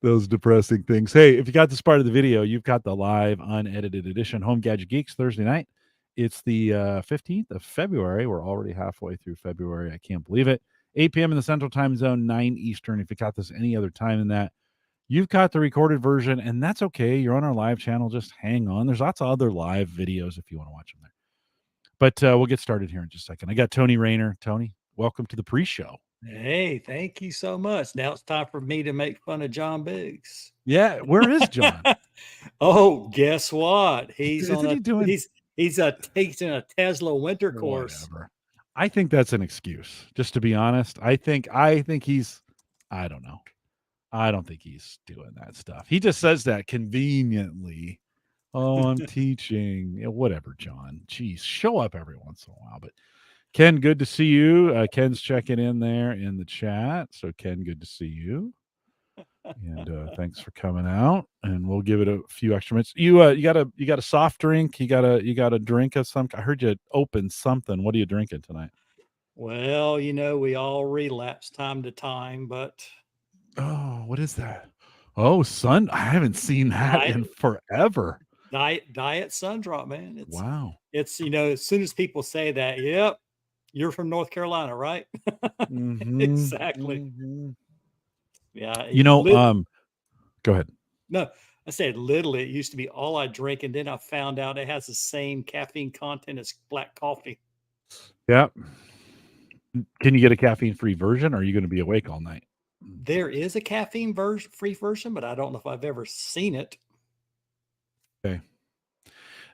those depressing things. Hey, if you got this part of the video, you've got the live unedited edition Home Gadget Geeks Thursday night. It's the 15th of February. We're already halfway through February. I can't believe it. 8 p.m. in the Central Time Zone, 9 Eastern. If you got this any other time than that, you've got the recorded version, and that's okay. You're on our live channel. Just hang on. There's lots of other live videos if you want to watch them there. But we'll get started here in just a second. I got Tony Raynor. Tony, welcome to the pre-show. Hey, thank you so much. Now it's time for me to make fun of John Biggs. Yeah, where is John? Oh, guess what? He's Isn't on a he doing? he's taking a Tesla winter course. Whatever. I think that's an excuse. Just to be honest, I think he's. I don't know. I don't think he's doing that stuff. He just says that conveniently. Oh, I'm teaching. Yeah, whatever, John. Jeez, show up every once in a while. But Ken, good to see you. Ken's checking in there in the chat. So Ken, good to see you. And thanks for coming out. And we'll give it a few extra minutes. You got a soft drink. You got a drink of some. I heard you open something. What are you drinking tonight? Well, we all relapse time to time, but oh, what is that? Oh, sun. I haven't seen that in forever. Diet Sun Drop, man. Wow. It's as soon as people say that, yep, you're from North Carolina, right? Mm-hmm. Exactly. Mm-hmm. Yeah. Go ahead. No, I said literally it used to be all I drink, and then I found out it has the same caffeine content as black coffee. Yeah. Can you get a caffeine-free version, or are you going to be awake all night? There is a caffeine-free version, but I don't know if I've ever seen it. Okay.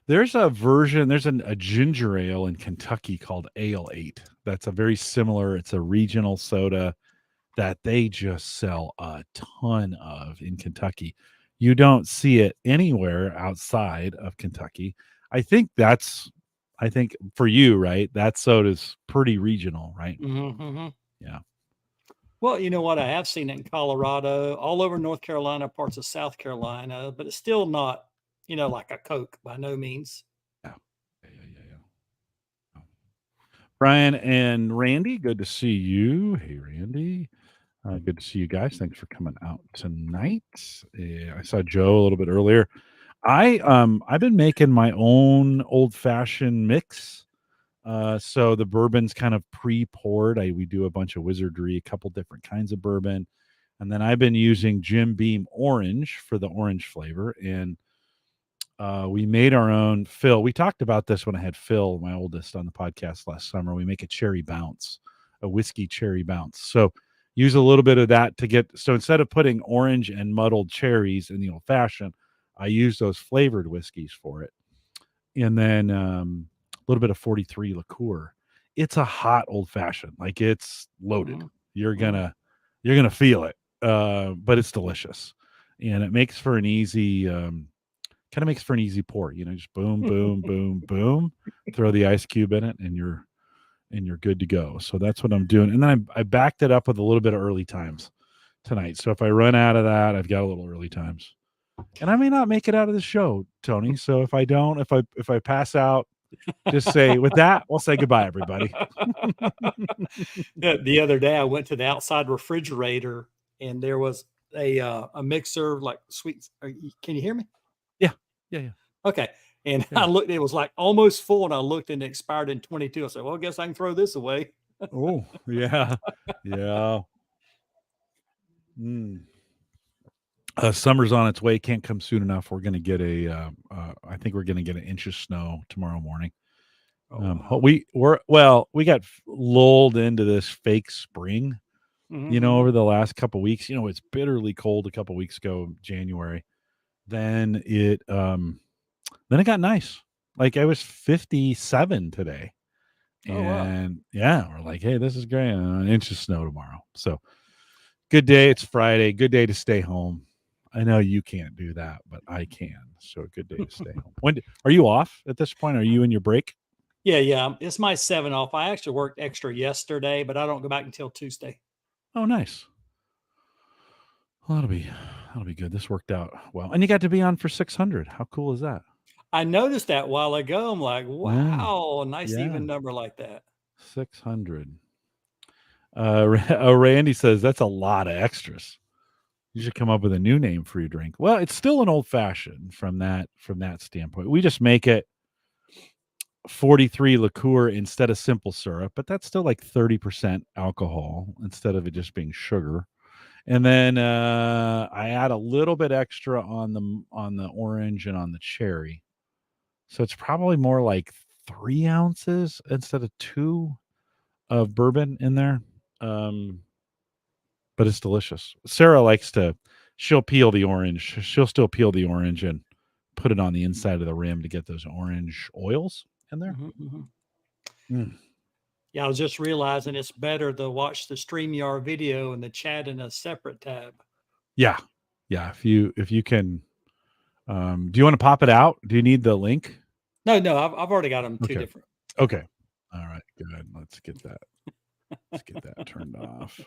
There's a version, there's a ginger ale in Kentucky called Ale 8. That's a very similar, it's a regional soda that they just sell a ton of in Kentucky. You don't see it anywhere outside of Kentucky. I think for you, right, that soda's pretty regional, right? Mm-hmm. Yeah. Well, you know what? I have seen it in Colorado, all over North Carolina, parts of South Carolina, but it's still not, like a Coke by no means. Yeah. Brian and Randy, good to see you. Hey, Randy. Good to see you guys. Thanks for coming out tonight. I saw Joe a little bit earlier. I've been making my own old fashioned mix. So the bourbon's kind of pre-poured. We do a bunch of wizardry, a couple different kinds of bourbon, and then I've been using Jim Beam Orange for the orange flavor. And we made our own. Phil, we talked about this when I had Phil, my oldest, on the podcast last summer. We make a cherry bounce, a whiskey cherry bounce. So use a little bit of that to get. So instead of putting orange and muddled cherries in the old fashioned, I use those flavored whiskeys for it, and then a little bit of 43 liqueur. It's a hot old fashioned, like it's loaded. You're gonna feel it, but it's delicious, and it makes for an easy. Kind of makes for an easy pour, just boom, boom, boom, boom, throw the ice cube in it, and you're good to go. So that's what I'm doing. And then I backed it up with a little bit of early times tonight. So if I run out of that, I've got a little early times. And I may not make it out of the show, Tony. So if I don't, if I pass out, just say, with that, we'll say goodbye, everybody. The other day I went to the outside refrigerator and there was a mixer, like sweet. Can you hear me? Yeah. Okay. And I looked, it was like almost full, and I looked and it expired in 22. I said, well, I guess I can throw this away. Oh, yeah. Summer's on its way. Can't come soon enough. We're going to get I think we're going to get an inch of snow tomorrow morning. Wow. We got lulled into this fake spring, over the last couple of weeks. It's bitterly cold a couple of weeks ago, January. Then it got nice. Like I was 57 today. And yeah, we're like, hey, this is great. An inch of snow tomorrow. So good day. It's Friday. Good day to stay home. I know you can't do that, but I can. So a good day to stay home. When are you off at this point? Are you in your break? Yeah. It's my 7 off. I actually worked extra yesterday, but I don't go back until Tuesday. Oh, nice. Well, that'll be good. This worked out well. And you got to be on for 600. How cool is that? I noticed that a while ago. I'm like, wow, nice even number like that. 600. Randy says that's a lot of extras. You should come up with a new name for your drink. Well, it's still an old fashioned from that standpoint. We just make it 43 liqueur instead of simple syrup, but that's still like 30% alcohol instead of it just being sugar. And then I add a little bit extra on the orange and on the cherry. So it's probably more like 3 ounces instead of two of bourbon in there. Um, but it's delicious. Sarah likes to, she'll peel the orange. She'll still peel the orange and put it on the inside of the rim to get those orange oils in there. Mm. Yeah, I was just realizing it's better to watch the StreamYard video and the chat in a separate tab. Yeah. Yeah. If you can, do you want to pop it out? Do you need the link? No, I've already got them two Okay. different. Okay. All right. Good. Let's get that turned off.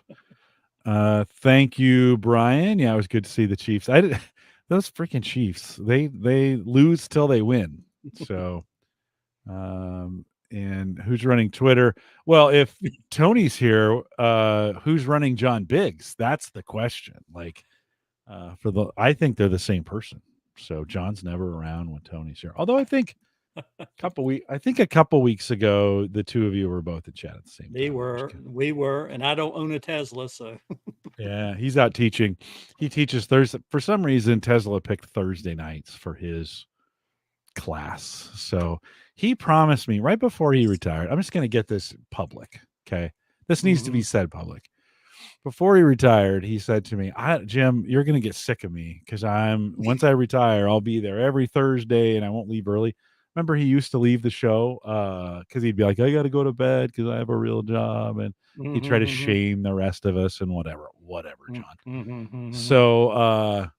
Thank you, Brian. Yeah, it was good to see the Chiefs. Those freaking Chiefs. They lose till they win. So, and who's running Twitter? Well, if Tony's here, who's running John Biggs? That's the question. Like, I think they're the same person. So John's never around when Tony's here. Although I think a couple weeks ago, the two of you were both in chat at the same time. We were, and I don't own a Tesla, so yeah, he's out teaching. He teaches Thursday. For some reason, Tesla picked Thursday nights for his class. So he promised me right before he retired. I'm just going to get this public. Okay. This needs to be said public. Before he retired, he said to me, Jim, you're going to get sick of me because once I retire, I'll be there every Thursday and I won't leave early. Remember, he used to leave the show because he'd be like, I got to go to bed because I have a real job. And he'd try to shame the rest of us and whatever, John. So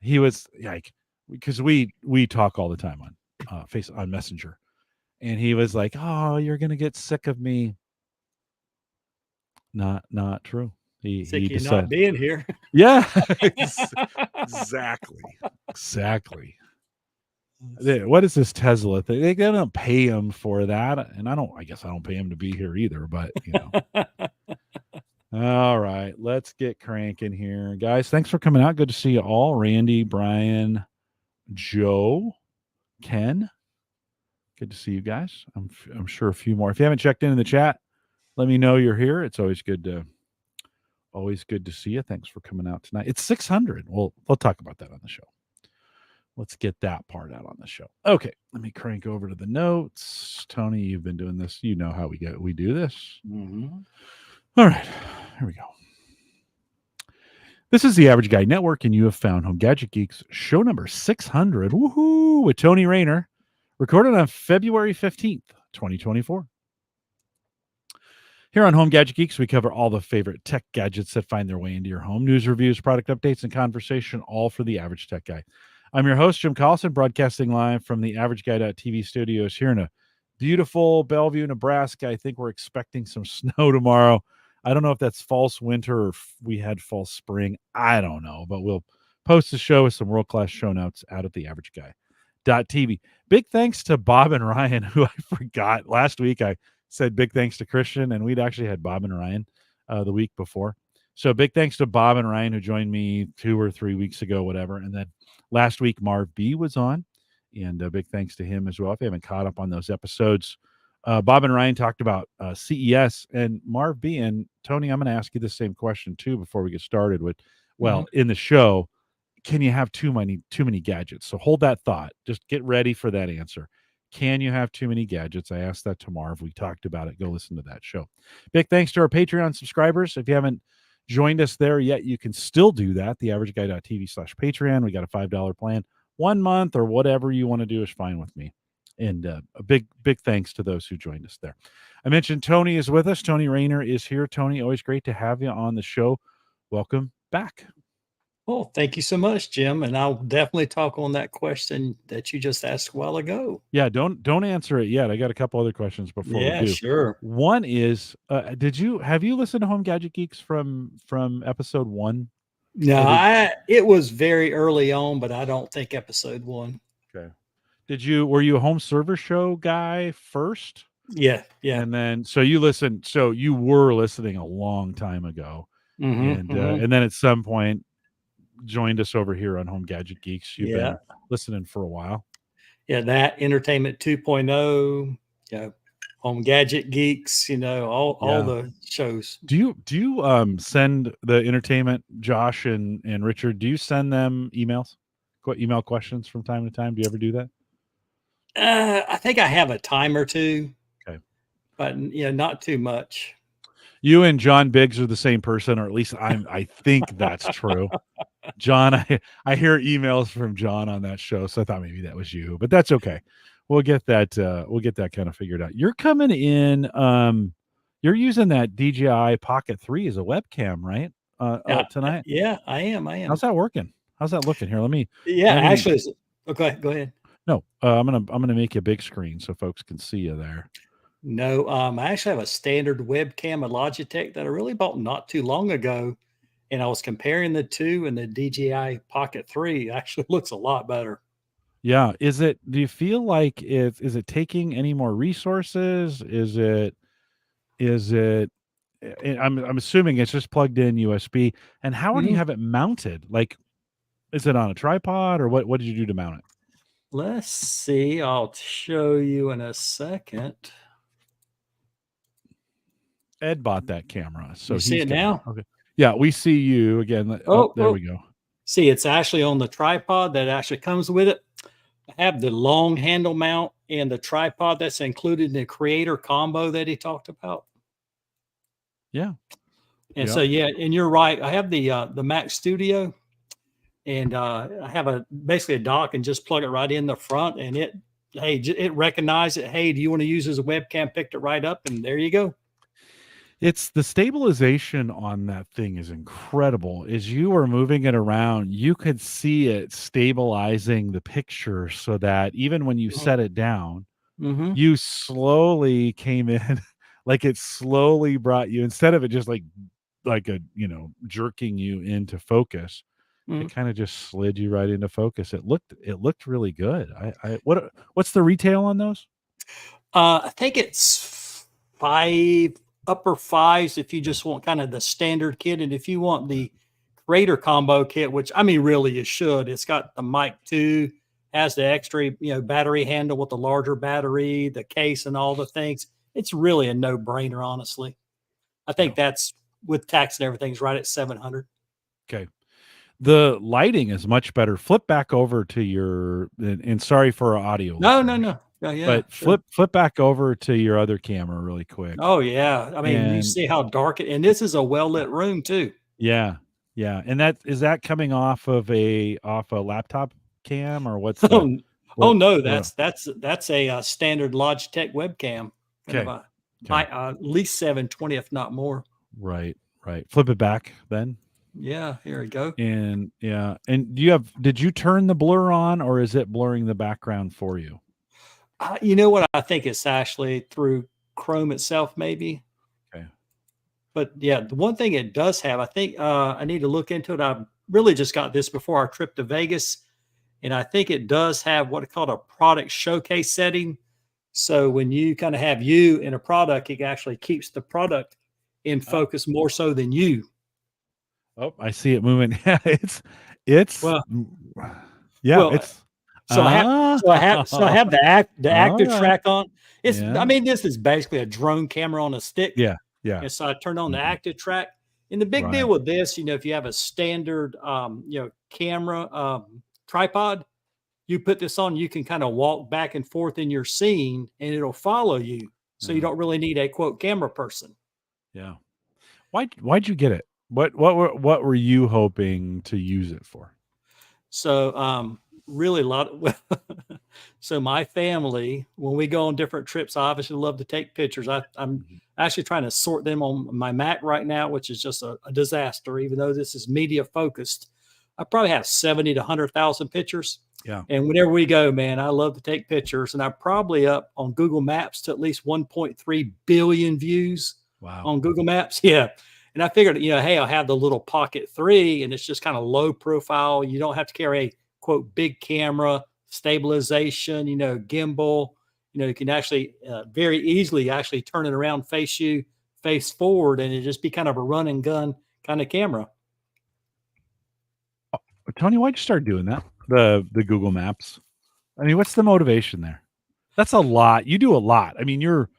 he was like, because we talk all the time on Messenger. And he was like, oh, you're going to get sick of me. Not true. He decided not being here. Yeah, exactly. What is this Tesla thing? They don't pay him for that, and I guess I don't pay him to be here either. But all right, let's get cranking here, guys. Thanks for coming out. Good to see you all. Randy, Brian, Joe, Ken. Good to see you guys. I'm sure a few more. If you haven't checked in the chat, let me know you're here. It's always good to see you. Thanks for coming out tonight. It's 600. We'll talk about that on the show. Let's get that part out on the show. Okay, let me crank over to the notes. Tony, you've been doing this. You know how we do this. All right, here we go. This is the Average Guy Network, and you have found Home Gadget Geeks show number 600. Woohoo! With Tony Raynor, recorded on February 15th, 2024. Here on Home Gadget Geeks, we cover all the favorite tech gadgets that find their way into your home. News, reviews, product updates, and conversation, all for the average tech guy. I'm your host, Jim Collison, broadcasting live from the AverageGuy.tv studios here in a beautiful Bellevue, Nebraska. I think we're expecting some snow tomorrow. I don't know if that's false winter or if we had false spring. I don't know, but we'll post the show with some world-class show notes out at the AverageGuy.tv. Big thanks to Bob and Ryan, who I forgot. Last week I said big thanks to Christian, and we'd actually had Bob and Ryan the week before. So big thanks to Bob and Ryan, who joined me 2 or 3 weeks ago, whatever. And then last week, Marv B was on, and big thanks to him as well. If you haven't caught up on those episodes, Bob and Ryan talked about CES, and Marv B and Tony, I'm going to ask you the same question too before we get started with, in the show, can you have too many gadgets? So hold that thought. Just get ready for that answer. Can you have too many gadgets? I asked that to Marv. We talked about it. Go listen to that show. Big thanks to our Patreon subscribers. If you haven't joined us there yet, you can still do that. TheAverageGuy.tv/Patreon. We got a $5 plan. 1 month or whatever you want to do is fine with me. And a big thanks to those who joined us there. I mentioned Tony is with us. Tony Raynor is here. Tony, always great to have you on the show. Welcome back. Well, thank you so much, Jim. And I'll definitely talk on that question that you just asked a while ago. Yeah, don't answer it yet. I got a couple other questions before we do. Sure. One is, have you listened to Home Gadget Geeks from episode 1? No, it was very early on, but I don't think episode 1. Okay. Were you a home server show guy first? Yeah. And then, so you were listening a long time ago. And then at some point, joined us over here on Home Gadget Geeks. You've Yeah. been listening for a while. Yeah. That Entertainment 2.0, Home Gadget Geeks, all Yeah. the shows. Do you send the entertainment, Josh and Richard? Do you send them emails, email questions from time to time? Do you ever do that? I think I have a time or two, Okay. but not too much. You and John Biggs are the same person, or at least I think that's true. John, I hear emails from John on that show, so I thought maybe that was you, but that's okay. We'll get that kind of figured out. You're coming in. You're using that DJI Pocket 3 as a webcam, right? Tonight. Yeah, I am. How's that working? How's that looking? Here, Yeah, let me. actually, okay, go ahead. No, I'm gonna make you a big screen so folks can see you there. No, I actually have a standard webcam, a Logitech that I really bought not too long ago, and I was comparing the two, and the DJI Pocket 3 actually looks a lot better. Yeah. Do you feel like is it taking any more resources? Is it I'm assuming it's just plugged in USB. And how do you Mhm. have it mounted? Like, is it on a tripod or what did you do to mount it? Let's see. I'll show you in a second. Ed bought that camera, so You see he's it got now? okay. Yeah, we see you again. Oh, there we go. See, it's actually on the tripod that actually comes with it. I have the long handle mount and the tripod that's included in the creator combo that he talked about. Yeah. And Yeah. so, and you're right. I have the Mac Studio, and I have basically a dock and just plug it right in the front, and it recognized it. Hey, do you want to use it as a webcam? Picked it right up, and there you go. It's the stabilization on that thing is incredible. As you were moving it around, you could see it stabilizing the picture so that even when you set it down, Mm-hmm. you slowly came in, like it slowly brought you instead of it just like a jerking you into focus. It kind of just slid you right into focus. It looked really good. What's the retail on those? I think it's upper fives if you just want kind of the standard kit, and if you want the creator combo kit, which I mean, really you should. It's got the mic 2, has the extra battery handle with the larger battery, the case, and all the things. It's really a no brainer, honestly. I think that's with tax and everything's right at 700. Okay. The lighting is much better. Flip back over to your and sorry for our audio. No. Yeah, but sure. flip back over to your other camera really quick. Oh yeah. I mean, you see how dark and this is a well-lit room too. Yeah. Yeah. And is that coming off of a laptop cam or what's the no, that's a standard Logitech webcam. Okay. At least 720, if not more. Right. Flip it back then. Yeah, here we go. And and did you turn the blur on or is it blurring the background for you? You know what? I think it's actually through Chrome itself, maybe. Okay. But yeah, the one thing it does have, I think I need to look into it. I really just got this before our trip to Vegas, and I think it does have what is called a product showcase setting. So when you kind of have you in a product, it actually keeps the product in focus more so than you. Oh, I see it moving. Yeah, it's well, yeah, well, it's so I have the active track on. I mean, this is basically a drone camera on a stick. Yeah. And so I turned on the active track. And the big deal with this, if you have a standard camera tripod, you put this on, you can kind of walk back and forth in your scene and it'll follow you. So you don't really need a quote camera person. Yeah. Why'd you get it? What were you hoping to use it for? So really so my family, when we go on different trips, I obviously love to take pictures. I'm actually trying to sort them on my Mac right now, which is just a disaster, even though this is media focused. I probably have 70 to 100,000 pictures. Yeah. And whenever we go, man, I love to take pictures, and I'm probably up on Google Maps to at least 1.3 billion views on Google Maps. Yeah. And I figured, hey, I'll have the little Pocket 3 and it's just kind of low profile. You don't have to carry a quote big camera, stabilization, gimbal. You can actually very easily actually turn it around, face forward, and it just be kind of a run and gun kind of camera. Tony, why'd you start doing that? The Google Maps. I mean, what's the motivation there? That's a lot. You do a lot. I mean, you're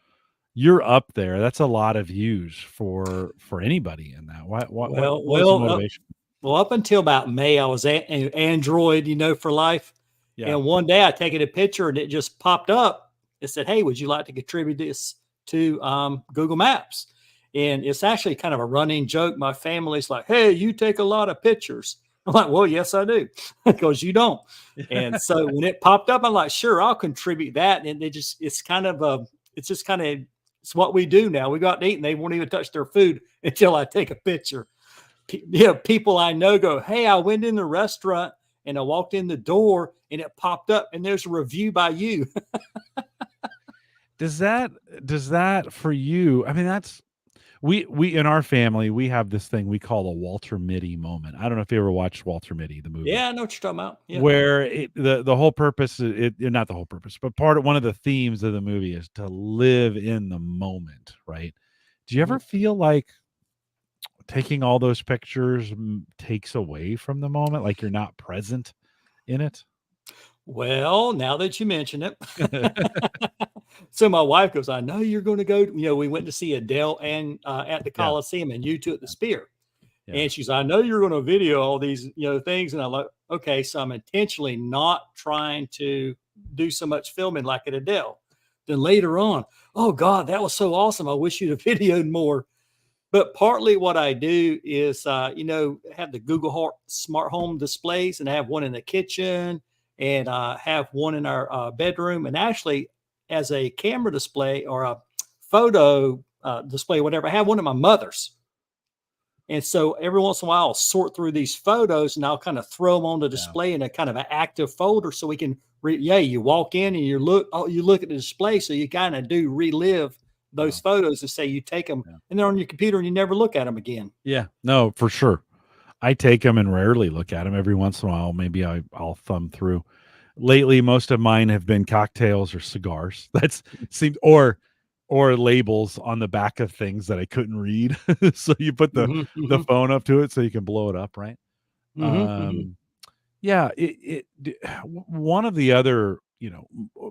up there. That's a lot of views for anybody in that. What Well, was the well, up, motivation? well, up until about May, I was Android, for life. Yeah. And one day I taken a picture and it just popped up. It said, "Hey, would you like to contribute this to Google Maps?" And it's actually kind of a running joke. My family's like, "Hey, you take a lot of pictures." I'm like, "Well, yes, I do," because you don't. And so when it popped up, I'm like, "Sure, I'll contribute that." And it's kind of it's just kind of, it's what we do now. We go out to eat and they won't even touch their food until I take a picture. People I know go, "Hey, I went in the restaurant and I walked in the door and it popped up and there's a review by you." Does that for you? I mean, that's we in our family we have this thing we call a Walter Mitty moment. I don't know if you ever watched Walter Mitty, the movie, Yeah, I know what you're talking about. Yeah. where the whole purpose, not the whole purpose, but one of the themes of the movie is to live in the moment, right? Do you ever Mhm. feel like taking all those pictures takes away from the moment, like you're not present in it? Well, now that you mention it. So my wife goes, "I know you're going to go." We went to see Adele and at the Yeah, Coliseum and you two at the Spear. yeah, And she's, "I know you're going to video all these, things." And I'm like, "Okay." So I'm intentionally not trying to do so much filming like at Adele. Then later on, "Oh God, that was so awesome. I wish you'd have videoed more." But partly what I do is, have the smart home displays, and I have one in the kitchen, and have one in our bedroom, and actually as a camera display or a photo display, whatever. I have one at my mother's. And so every once in a while, I'll sort through these photos and I'll kind of throw them on the yeah, display in a kind of an active folder so we can, yeah, you walk in and you look at the display. So you kind of do relive yeah, those photos and say you take them yeah. and they're on your computer and you never look at them again. Yeah, no, for sure. I take them and rarely look at them. Every once in a while, maybe I'll thumb through. Lately, most of mine have been cocktails or cigars. That's seems or labels on the back of things that I couldn't read. So you put Hmm, the hmm, phone up to it so you can blow it up, right? hmm, hmm, Um, yeah, one of the other,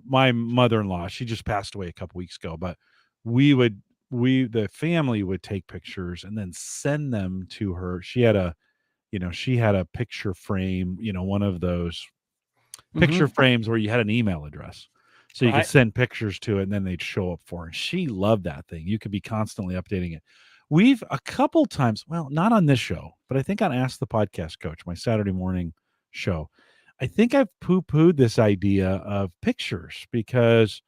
my mother-in-law, she just passed away a couple weeks ago, but we would the family would take pictures and then send them to her. She had a picture frame, one of those picture hmm. frames where you had an email address. So you could Right. send pictures to it and then they'd show up for her. And she loved that thing. You could be constantly updating it. We've a couple times, well, not on this show, but I think on Ask the Podcast Coach, my Saturday morning show. I think I've poo-pooed this idea of pictures because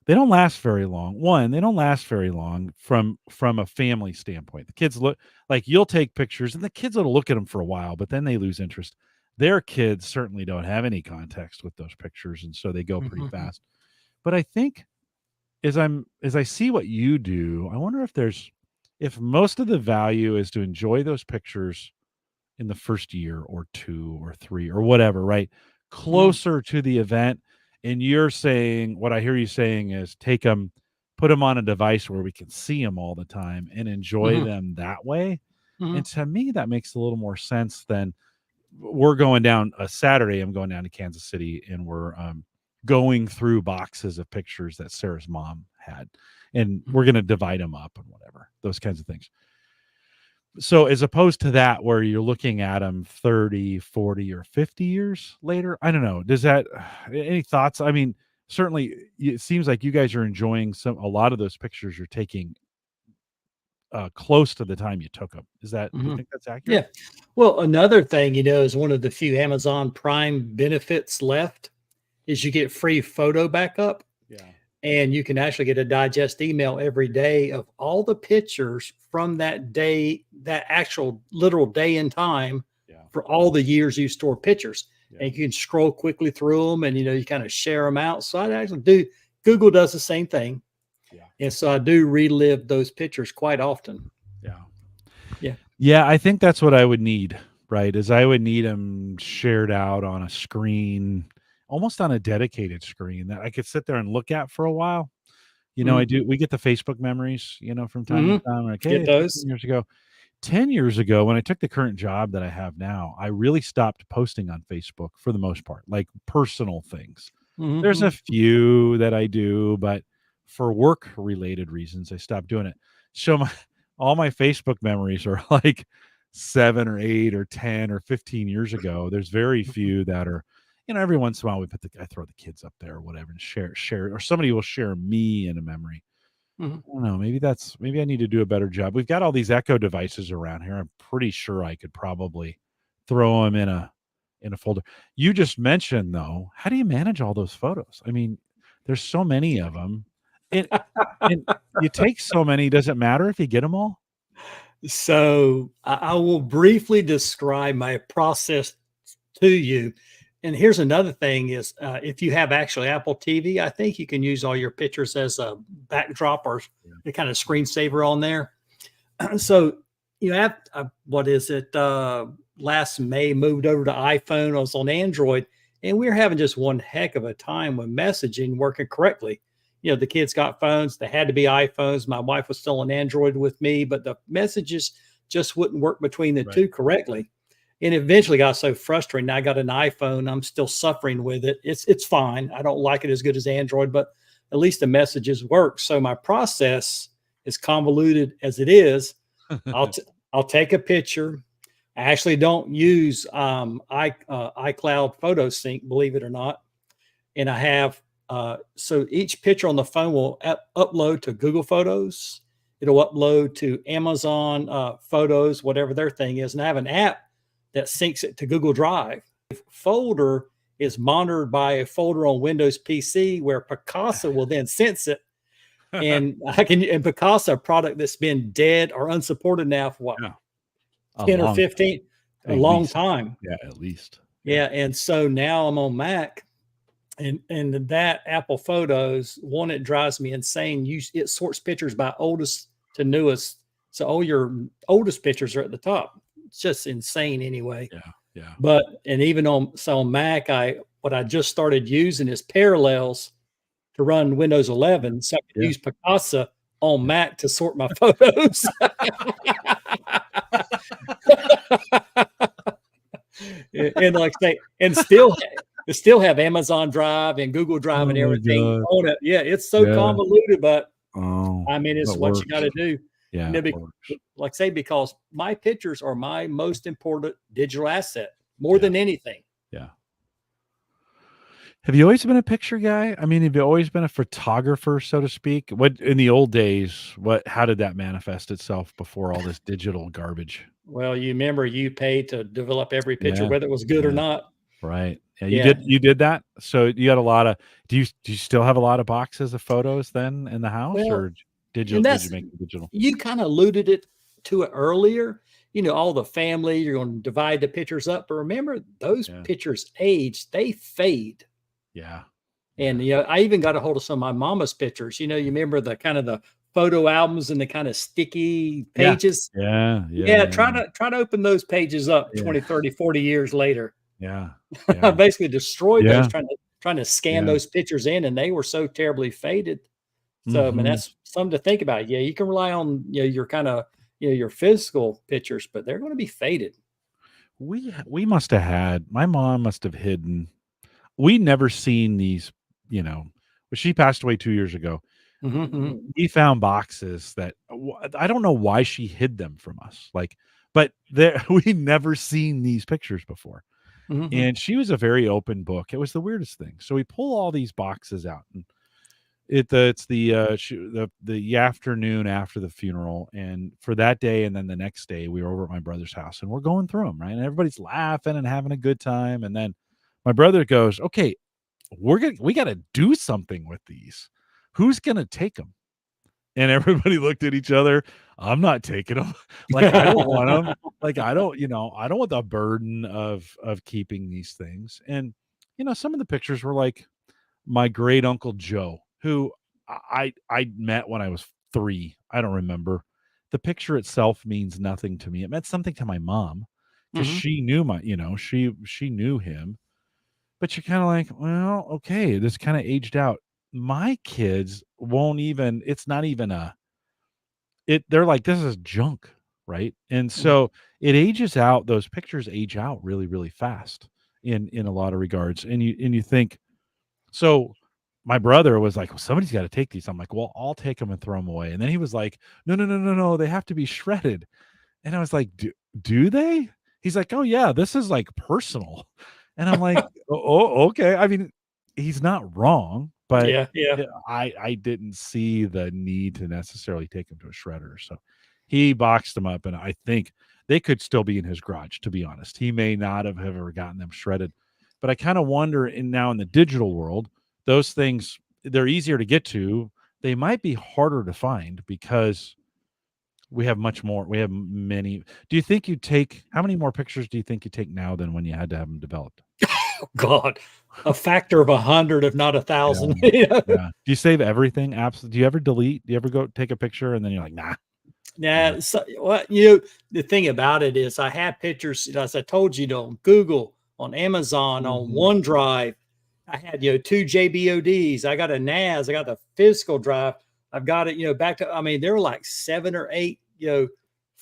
they don't last very long. One, they don't last very long from a family standpoint. The kids look like you'll take pictures and the kids will look at them for a while, but then they lose interest. Their kids certainly don't have any context with those pictures, and so they go pretty Hmm. fast. But I think as I see what you do, I wonder if most of the value is to enjoy those pictures in the first year or 2 or 3 or whatever, right? Hmm. Closer to the event, and you're saying what I hear you saying is take them, put them on a device where we can see them all the time and enjoy Hmm. them that way, and Hmm. to me, that makes a little more sense than we're going down a Saturday, I'm going down to Kansas City, and we're, going through boxes of pictures that Sarah's mom had, and we're gonna divide them up and whatever, those kinds of things. So as opposed to that where you're looking at them 30, 40, or 50 years later, I don't know. Does that any thoughts? I mean, certainly it seems like you guys are enjoying a lot of those pictures you're taking close to the time you took them. Do you Hmm. think that's accurate? Yeah. Well, another thing, is one of the few Amazon Prime benefits left is you get free photo backup. Yeah. And you can actually get a digest email every day of all the pictures from that day, that actual literal day and time Yeah. for all the years you store pictures. Yeah. And you can scroll quickly through them and you kind of share them out. So I actually do. Google does the same thing. Yeah. And so I do relive those pictures quite often. Yeah. Yeah. Yeah, I think that's what I would need, right? Is I would need them shared out on a screen, almost on a dedicated screen that I could sit there and look at for a while. I Mm-hmm. do we get the Facebook memories, from time to Mm-hmm. time, like, Get hey, 15 those. years ago. 10 years ago, when I took the current job that I have now, I really stopped posting on Facebook for the most part, like personal things. There's a Mhm. few that I do, but for work related reasons, I stopped doing it. So all my Facebook memories are like 7 or 8 or 10 or 15 years ago. There's very Mhm. few that are, every once in a while I throw the kids up there or whatever and share, or somebody will share me in a memory. Mhm. I don't know. Maybe I need to do a better job. We've got all these Echo devices around here. I'm pretty sure I could probably throw them in a folder. You just mentioned though, how do you manage all those photos? I mean, there's so many of them. And and you take so many, does it matter if you get them all? So I will briefly describe my process to you. And here's another thing is if you have actually Apple TV, I think you can use all your pictures as a backdrop or Yeah. a kind of screensaver on there. So you have what is it? Last May moved over to iPhone. I was on Android, and we were having just one heck of a time with messaging working correctly. The kids got phones; they had to be iPhones. My wife was still on Android with me, but the messages just wouldn't work between the Right. two correctly. And eventually got so frustrating. I got an iPhone. I'm still suffering with it. It's fine. I don't like it as good as Android, but at least the messages work. So my process, as convoluted as it is, I'll t- I'll take a picture. I actually don't use iCloud Photo Sync, believe it or not, and I have so each picture on the phone will upload to Google Photos. It'll upload to Amazon Photos, whatever their thing is, and I have an app that syncs it to Google Drive. Folder is monitored by a folder on Windows PC where Picasa will then sense it, and Picasa, a product that's been dead or unsupported now for what, Yeah. A 10 or long 15, a At long least. time. Yeah, at least. Yeah. Yeah. And so now I'm on Mac, and that Apple Photos, one, it drives me insane. It sorts pictures by oldest to newest. So all your oldest pictures are at the top. It's just insane anyway. Yeah. Yeah. But and even on Mac, what I just started using is Parallels to run Windows Yeah. 11. So I can Yeah. use Picasa on Yeah. Mac to sort my photos. And like I say, and still have Amazon Drive and Google Drive Oh and my everything god. on it. Yeah, it's so Yeah. convoluted, but Oh, I mean, it's that what you got works. to do. Yeah, it works. Like I say, because my pictures are my most important digital asset more Yeah. than anything. Yeah. Have you always been a picture guy? I mean, have you always been a photographer, so to speak? What in the old days, how did that manifest itself before all this digital garbage? Well, you remember you paid to develop every picture, Yeah. whether it was good or Yeah. not. Right. Yeah, Yeah. you did that? So you had a lot of do you still have a lot of boxes of photos then in the house, Well, or did you and make it digital? you kind of alluded to it earlier. All the family, you're going to divide the pictures up. But remember, those Yeah. pictures age, they fade. Yeah. Yeah. And I even got a hold of some of my mama's pictures. You remember the kind of the photo albums and the kind of sticky Yeah. pages. Yeah. Yeah, Yeah. try to open those pages up Yeah. 20, 30, 40 years later. Yeah. I Yeah. basically destroyed those Yeah. trying to scan Yeah. those pictures in, and they were so terribly faded. So I mean, Mhm. that's something to think about. Yeah, you can rely on your kind of your physical pictures, but they're going to be faded. We must have had my mom must have hidden. We never seen these, you know, but she passed away 2 years ago. Hmm. We found boxes that I don't know why she hid them from us, like, but there we never seen these pictures before, Hmm. and she was a very open book. It was the weirdest thing. So we pull all these boxes out, and it's the afternoon after the funeral, and for that day and then the next day, we were over at my brother's house, and we're going through them, right? And everybody's laughing and having a good time, and then my brother goes, "Okay, we gotta do something with these. Who's gonna take them?" And everybody looked at each other. "I'm not taking them." Like, I don't want them. Like, I don't want the burden of keeping these things. And, some of the pictures were like my great uncle Joe, who I met when I was 3. I don't remember. The picture itself means nothing to me. It meant something to my mom because Hmm. she knew she knew him. But you're kinda like, "Well, okay, this kinda aged out." My kids won't even it's not even a it they're like, "This is junk." right? And so it ages out. Those pictures age out really, really fast in a lot of regards. And you think so. My brother was like, "Well, somebody's got to take these." I'm like, "Well, I'll take them and throw them away." And then he was like, "No, no, no, no, no. They have to be shredded." And I was like, do they?" He's like, "Oh yeah, this is like personal." And I'm like, "Oh, okay." I mean, he's not wrong, but Yeah, yeah, I didn't see the need to necessarily take him to a shredder. So he boxed them up, and I think they could still be in his garage, to be honest. He may not have ever gotten them shredded. But I kind of wonder now in the digital world, those things, they're easier to get to. They might be harder to find because we have much more. We have many. Do you think you take how many more pictures do you think you take now than when you had to have them developed? God, a factor of 100, if not Yeah. 1,000. Yeah. Do you save everything? Absolutely. Do you ever delete? Do you ever go take a picture and then you're like, nah? Yeah. Yeah. So, what the thing about it is, I have pictures, as I told you, on Google, on Amazon, on Mhm. OneDrive. I had, two JBODs. I got a NAS. I got the physical drive. I've got it, back to. I mean, there were like 7 or 8, Versions.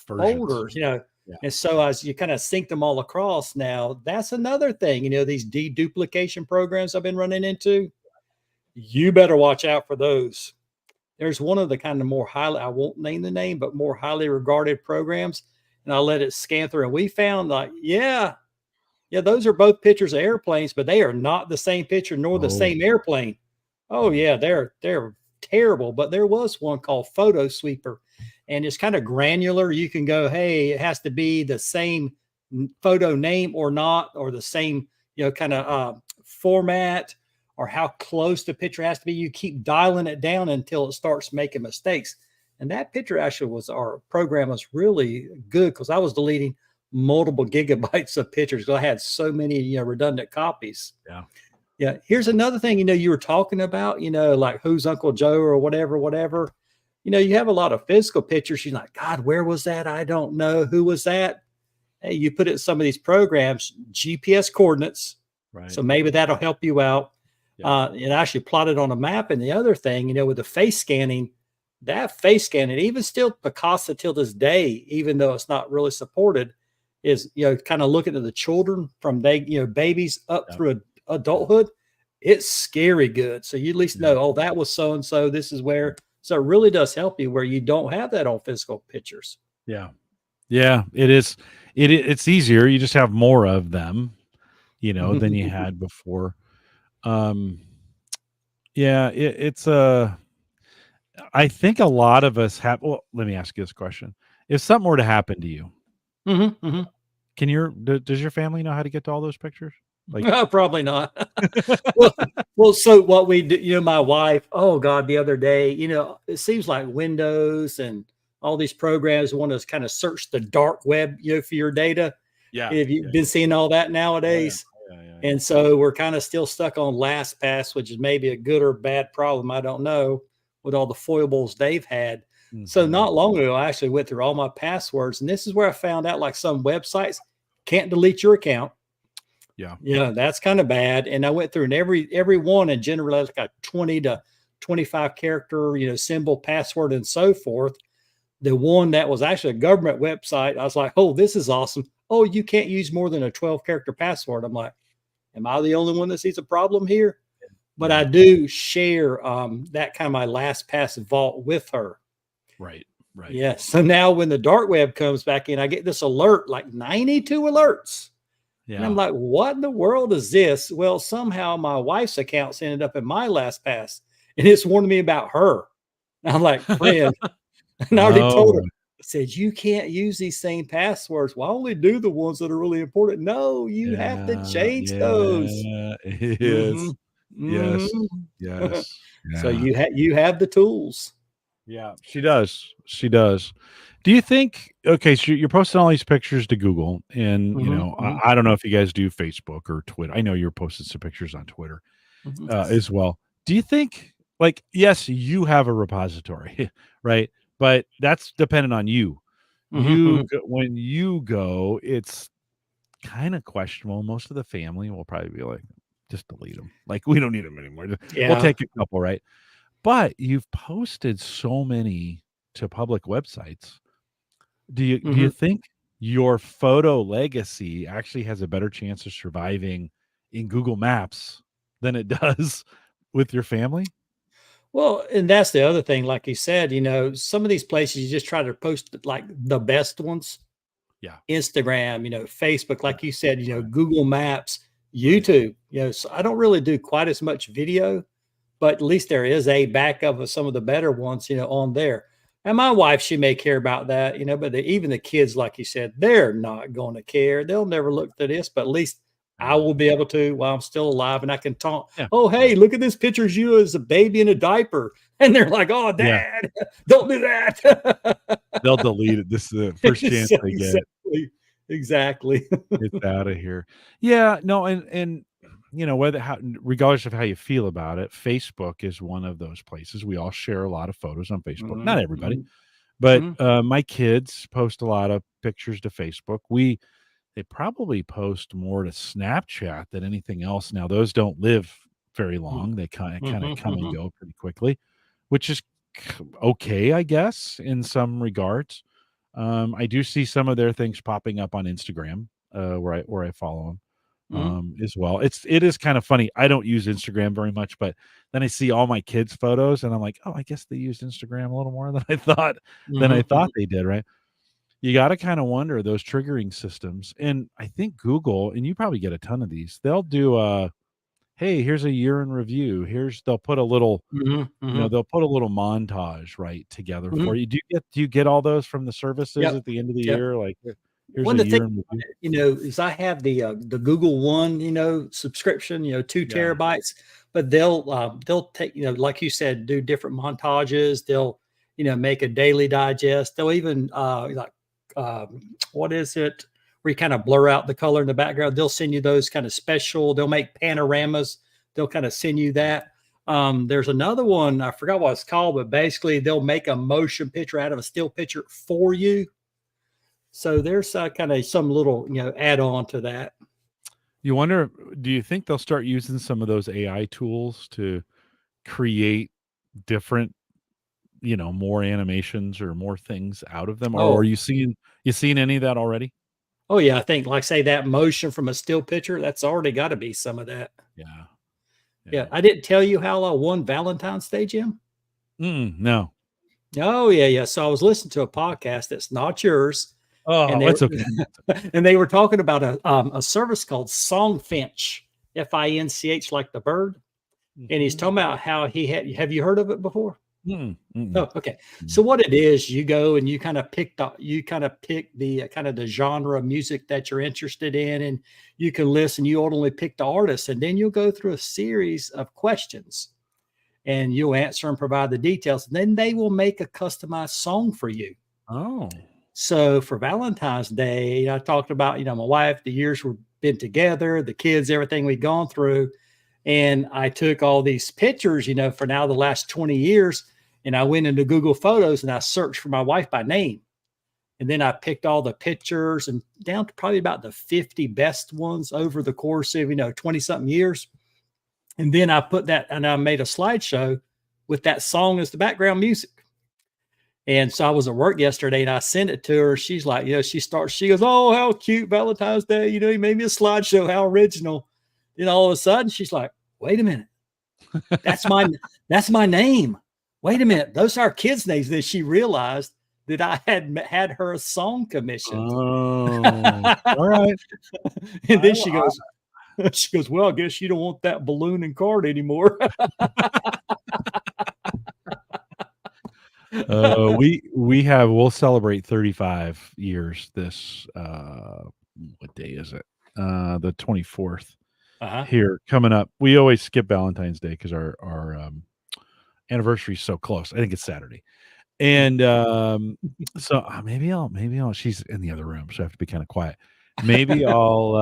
folders, Yeah. and so as you kind of sync them all across now, that's another thing, these deduplication programs I've been running into. You better watch out for those. There's one of the kind of more highly, I won't name the name, but more highly regarded programs. And I let it scan through. And we found like, yeah, those are both pictures of airplanes, but they are not the same picture nor the Oh, same airplane. Oh oh, yeah, they're terrible. But there was one called Photo Sweeper, and it's kind of granular. You can go, hey, it has to be the same photo name or not, or the same, kind of format, or how close the picture has to be. You keep dialing it down until it starts making mistakes. And that picture actually was, our program was really good because I was deleting multiple gigabytes of pictures because I had so many, redundant copies. yeah. Yeah. Here's another thing, you were talking about, like who's Uncle Joe or whatever, whatever. You have a lot of physical pictures. You're like, God, where was that? I don't know. Who was that? Hey, you put it in some of these programs, GPS coordinates. Right. So maybe that'll help you out. Yeah. It actually plotted on a map. And the other thing, with the face scanning, that face scanning, even still Picasa till this day, even though it's not really supported, is, kind of looking at the children from babies up Yeah. through adulthood. It's scary good. So you at least Yeah. know, oh, that was so and so. This is where. So it really does help you where you don't have that on physical pictures. Yeah. Yeah. It is. It's easier. You just have more of them, than you had before. Um, yeah. It's a. I think a lot of us have. Well, let me ask you this question: if something were to happen to you, Mhm, mhm. does your family know how to get to all those pictures? Like, Probably not. well, so what we do, my wife, oh God, the other day, it seems like Windows and all these programs want to kind of search the dark web, for your data. yeah, Have you yeah, been seeing all that oh yeah, nowadays? oh, yeah, yeah, And so we're kind of still stuck on LastPass, which is maybe a good or bad problem. I don't know, with all the foibles they've had. yeah. So Mhm. not long ago, I actually went through all my passwords, and this is where I found out like some websites can't delete your account. Yeah, Yeah, that's kind of bad. And I went through and every one and generally like a 20 to 25 character, symbol, password, and so forth. The one that was actually a government website, I was like, oh, this is awesome. Oh, you can't use more than a 12 character password. I'm like, am I the only one that sees a problem here? But yeah, I do share that kind of my LastPass vault with her. right, right, Yeah. So now when the dark web comes back in, I get this alert, like 92 alerts. And I'm yeah. like, what in the world is this? Well, somehow my wife's accounts ended up in my LastPass, and it's warning me about her. And I'm like, friend, and I already told her, Oh, I said, you can't use these same passwords. Well, I only do the ones that are really important. No, you have to yeah, change those. yeah. It Hmm. is. Hmm. Yes, yes, So yeah, you have the tools. yeah. She does. She does. Do you think? Okay, so you're posting all these pictures to Google, and Hmm. Hmm. I don't know if you guys do Facebook or Twitter. I know you're posting some pictures on Twitter Hmm. as well. Do you think, like, yes, you have a repository, right? But that's dependent on you. Hmm. When you go, it's kind of questionable. Most of the family will probably be like, just delete them. Like, we don't need them anymore. We'll Yeah. take a couple, right? But you've posted so many to public websites. Do you think your photo legacy actually has a better chance of surviving in Google Maps than it does with your family? Well, and that's the other thing, like you said, some of these places you just try to post like the best ones. Yeah. Instagram, Facebook, Yeah. like you said, Right. Google Maps, Right. YouTube, so I don't really do quite as much video, but at least there is a backup of some of the better ones, on there. And my wife, she may care about that, but even the kids, like you said, they're not going to care. They'll never look at this, but at least I Yeah. will be able to while I'm still alive and I can talk. Yeah. Oh, Yeah. hey, look at this picture of you as a baby in a diaper. And they're like, oh, Yeah. dad, don't do that. They'll delete it. This is the first chance So they get. exactly. It's out of here. Yeah, no, and whether how regardless of how you feel about it, Facebook is one of those places. We all share a lot of photos on Facebook. Not Mhm, everybody, mhm, but mhm, my kids post a lot of pictures to Facebook. They probably post more to Snapchat than anything else. Now, those don't live very mm, long. They kind of mhm, come and mhm, go pretty quickly, which is okay, I guess, in some regards. I do see some of their things popping up on Instagram, where I follow them mhm, as well. It is kind of funny. I don't use Instagram very much, but then I see all my kids' photos, and I'm like, oh, I guess they used Instagram a little more than I mhm, thought mhm, they did. Right? You got to kind of wonder those triggering systems, and I think Google, and you probably get a ton of these. They'll do hey, here's a year in review. They'll put a little mhm, mhm, they'll put a little montage right together for mhm. you. Do you get all those from the services Yep, at the end of the yep. year? Like, here's One a of the things year in review. is I have the Google One, subscription, 2 Yeah. terabytes, but they'll take, like you said, do different montages. They'll, make a daily digest. They'll even what is it? Where you kind of blur out the color in the background. They'll send you those kind of special. They'll make panoramas. They'll kind of send you that. There's another one, I forgot what it's called, but basically they'll make a motion picture out of a still picture for you. So there's kind of some little, add on to that. You wonder, do you think they'll start using some of those AI tools to create different, more animations or more things out of them? Or are Oh, you seeing any of that already? oh yeah. I think like say that motion from a still picture, that's already got to be some of that. Yeah. Yeah. Yeah. I didn't tell you how I won Valentine's Day, Jim. No. Oh yeah, yeah. So I was listening to a podcast that's not yours, and Oh, they that's were okay. and they were talking about a service called Songfinch, Finch, like the bird. And he's Mhm. talking about how he had. Have you heard of it before? Mm-mm. Mm-mm. Oh, okay. Mm. So what it is, you go and you kind of pick the kind of the genre of music that you're interested in, and you can listen. You ultimately pick the artist, and then you'll go through a series of questions, and you'll answer and provide the details. And then they will make a customized song for you. Oh. So for Valentine's Day, I talked about my wife, the years we've been together, the kids, everything we've gone through, and I took all these pictures, for now the last 20 years, and I went into Google Photos and I searched for my wife by name. And then I picked all the pictures and down to probably about the 50 best ones over the course of, 20 something years. And then I put that and I made a slideshow with that song as the background music. And so I was at work yesterday and I sent it to her. She's like, she goes, oh, how cute Valentine's Day. You made me a slideshow. How original. Then all of a sudden she's like, wait a minute. That's my that's my name. Wait a minute, those are our kids' names. Then she realized that I had her a song commissioned. Oh. All right. And I then she goes, well, I guess you don't want that balloon and card anymore. we'll celebrate 35 years this what day is it? The 24th Uh-huh. here coming up. We always skip Valentine's Day because our anniversary is so close. I think it's Saturday. And so maybe I'll she's in the other room, so I have to be kind of quiet. Maybe I'll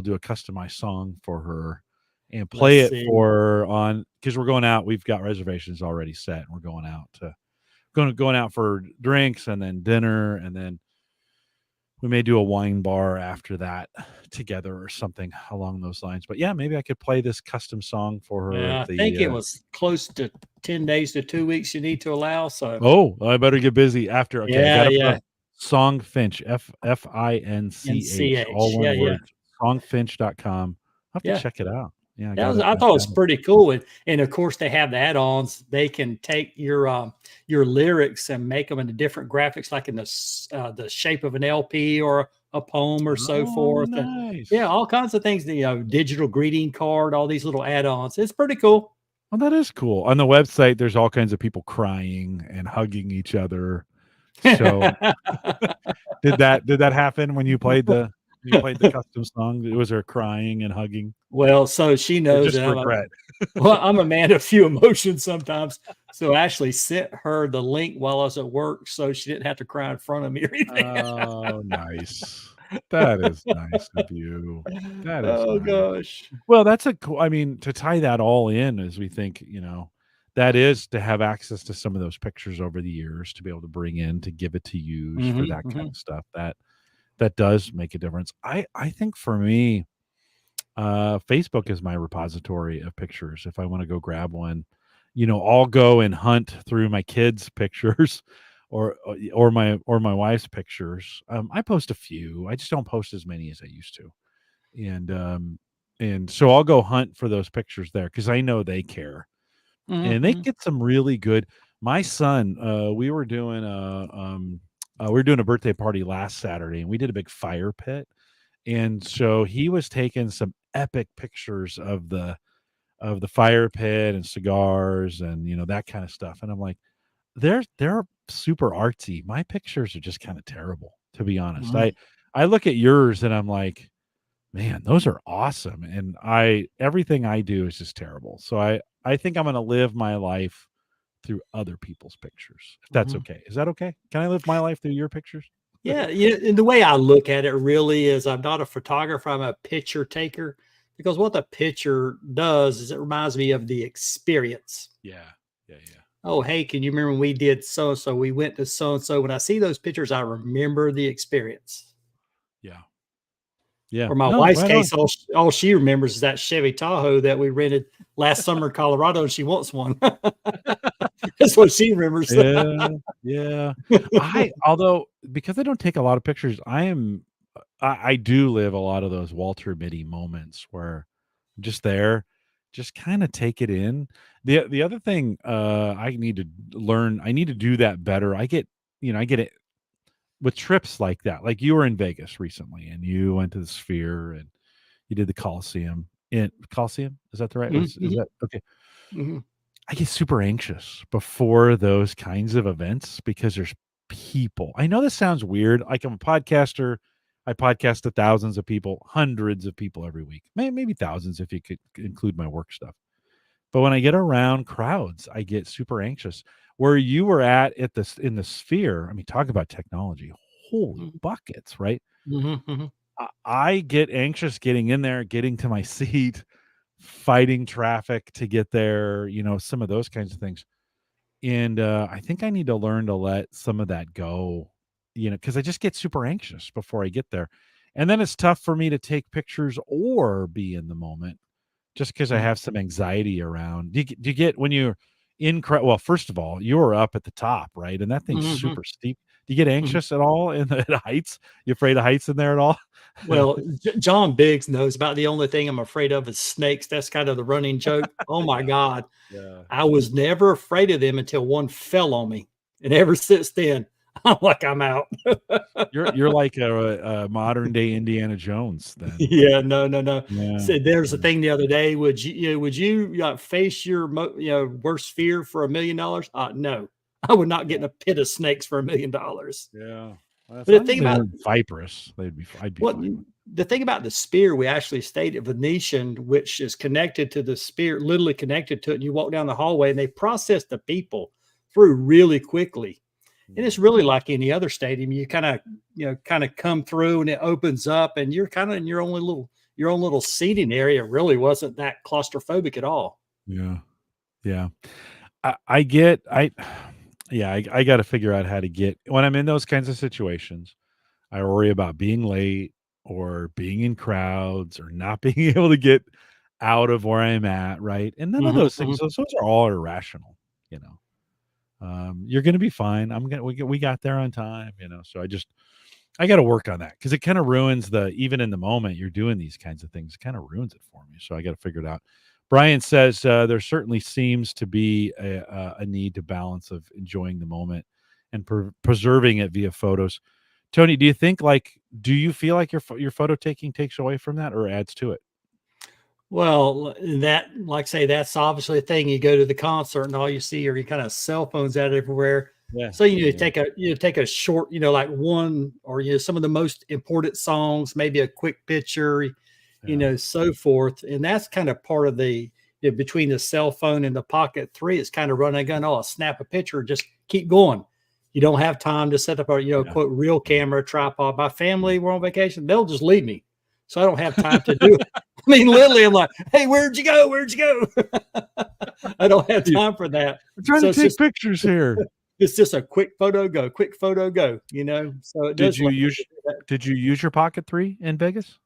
do a customized song for her and Let's play it see. for her on because we're going out. We've got reservations already set, and we're going out for drinks and then dinner, and then we may do a wine bar after that together or something along those lines. But yeah, maybe I could play this custom song for her Yeah, at I think the. it was close to 10 days to 2 weeks you need to allow. So Oh, I better get busy after. Okay, I yeah, gotta put yeah. Songfinch, Finch, all NCH. one Yeah, yeah, word. Songfinch.com. I'll have to yeah. check it out. Yeah, I That got was it. I I've thought it got was pretty cool, and of course they have the add-ons. They can take your lyrics and make them into different graphics, like in the shape of an LP or a poem or so Oh, forth. And yeah, nice. all kinds of things. Digital greeting card, all these little add-ons. It's pretty cool. Well, that is cool. On the website, there's all kinds of people crying and hugging each other. So did that happen when you played the custom song? Was there crying and hugging Well, so she or knows just that regret? I'm a man of few emotions sometimes. So I actually sent her the link while I was at work so she didn't have to cry in front of me or anything. Oh, nice. That is nice of you. That is Oh nice. gosh. Well, that's a cool, I mean, to tie that all in as we think, that is to have access to some of those pictures over the years to be able to bring in to give it to use for Mhm, that kind mhm, of stuff. That does make a difference. I think for me, Facebook is my repository of pictures. If I want to go grab one, I'll go and hunt through my kids' pictures or my wife's pictures. I post a few. I just don't post as many as I used to. And so I'll go hunt for those pictures there because I know they care. mhm, And they mhm, get some really good. My son, we were doing a birthday party last Saturday and we did a big fire pit. And so he was taking some epic pictures of the fire pit and cigars and that kind of stuff. And I'm like, they're super artsy. My pictures are just kind of terrible, to be honest. mhm, I look at yours and I'm like, man, those are awesome. And everything I do is just terrible. So I think I'm gonna live my life through other people's pictures, if that's mhm. okay. Is that okay? Can I live my life through your pictures? Yeah, and the way I look at it really is I'm not a photographer, I'm a picture taker because what the picture does is it reminds me of the experience. Yeah. Yeah, yeah. Oh, hey, can you remember when we did so and so? We went to so and so. When I see those pictures, I remember the experience. Yeah. Yeah. For my No, wife's right on. case, all she remembers is that Chevy Tahoe that we rented last summer in Colorado, and she wants one. That's what she remembers. Yeah, yeah. Although because I don't take a lot of pictures, I do live a lot of those Walter Mitty moments where I'm just there, just kind of take it in. The other thing I need to learn, I need to do that better. I get it with trips like that. Like you were in Vegas recently and you went to the Sphere and you did the Coliseum. In Coliseum? Is that the right? Mhm, Is mhm, that okay? mhm, I get super anxious before those kinds of events because there's people. I know this sounds weird. Like I'm a podcaster. I podcast to thousands of people, hundreds of people every week, maybe thousands if you could include my work stuff. But when I get around crowds, I get super anxious. Where you were at this in the Sphere, I mean, talk about technology. Holy mhm, buckets, right? mhm, mhm, I get anxious getting in there, getting to my seat, fighting traffic to get there, some of those kinds of things. And, I think I need to learn to let some of that go, because I just get super anxious before I get there. And then it's tough for me to take pictures or be in the moment just because I mhm, have some anxiety around. Do you get when you're well, first of all, you're up at the top, right? And that thing's mhm, super steep. Do you get mhm. anxious at all in the heights? You afraid of heights in there at all? Well, John Biggs knows about the only thing I'm afraid of is snakes. That's kind of the running joke. Oh my Yeah, God. yeah. I was never afraid of them until one fell on me. And ever since then, I'm like, I'm out. You're like a modern day Indiana Jones then. Yeah, no, no, no. Yeah, So there's a yeah, thing the other day. Would you face your worst fear for $1 million? No, I would not get yeah, in a pit of snakes for $1 million. yeah. Well, as But the long as thing they about weren't viperous, I'd be what fine with. the thing about the spear, we actually stayed at Venetian, which is connected to the spear, literally connected to it. And you walk down the hallway, and they process the people through really quickly. And it's Mm, really like any other stadium. You kind of come through, and it opens up, and you're kind of in your own little seating area. It really wasn't that claustrophobic at all. yeah, yeah. I get yeah, I gotta figure out how to get when I'm in those kinds of situations, I worry about being late or being in crowds or not being able to get out of where I'm at, right? And none of Mhm, those things, mhm. those are all irrational, you know? You're going to be fine. We got there on time, so I got to work on that because it kind of ruins even in the moment you're doing these kinds of things, it kind of ruins it for me. So I got to figure it out. Brian says there certainly seems to be a need to balance of enjoying the moment and preserving it via photos. Tony, do you feel like your photo taking takes away from that or adds to it? Well, like I say, that's obviously a thing. You go to the concert and all you see are you kind of cell phones out everywhere. Yeah. So take a short, like one or some of the most important songs, maybe a quick picture, so forth. And that's kind of part of the between the cell phone and the Pocket 3. It's kind of running a gun. Oh, I'll snap a picture, just keep going. You don't have time to set up a quote real camera tripod. My family, we're on vacation, they'll just leave me, so I don't have time to do it. I mean, literally, I'm like, hey, where'd you go? Where'd you go? I don't have time for that. I'm trying to take pictures here. It's just a quick photo go. So it did you use your Pocket 3 in Vegas?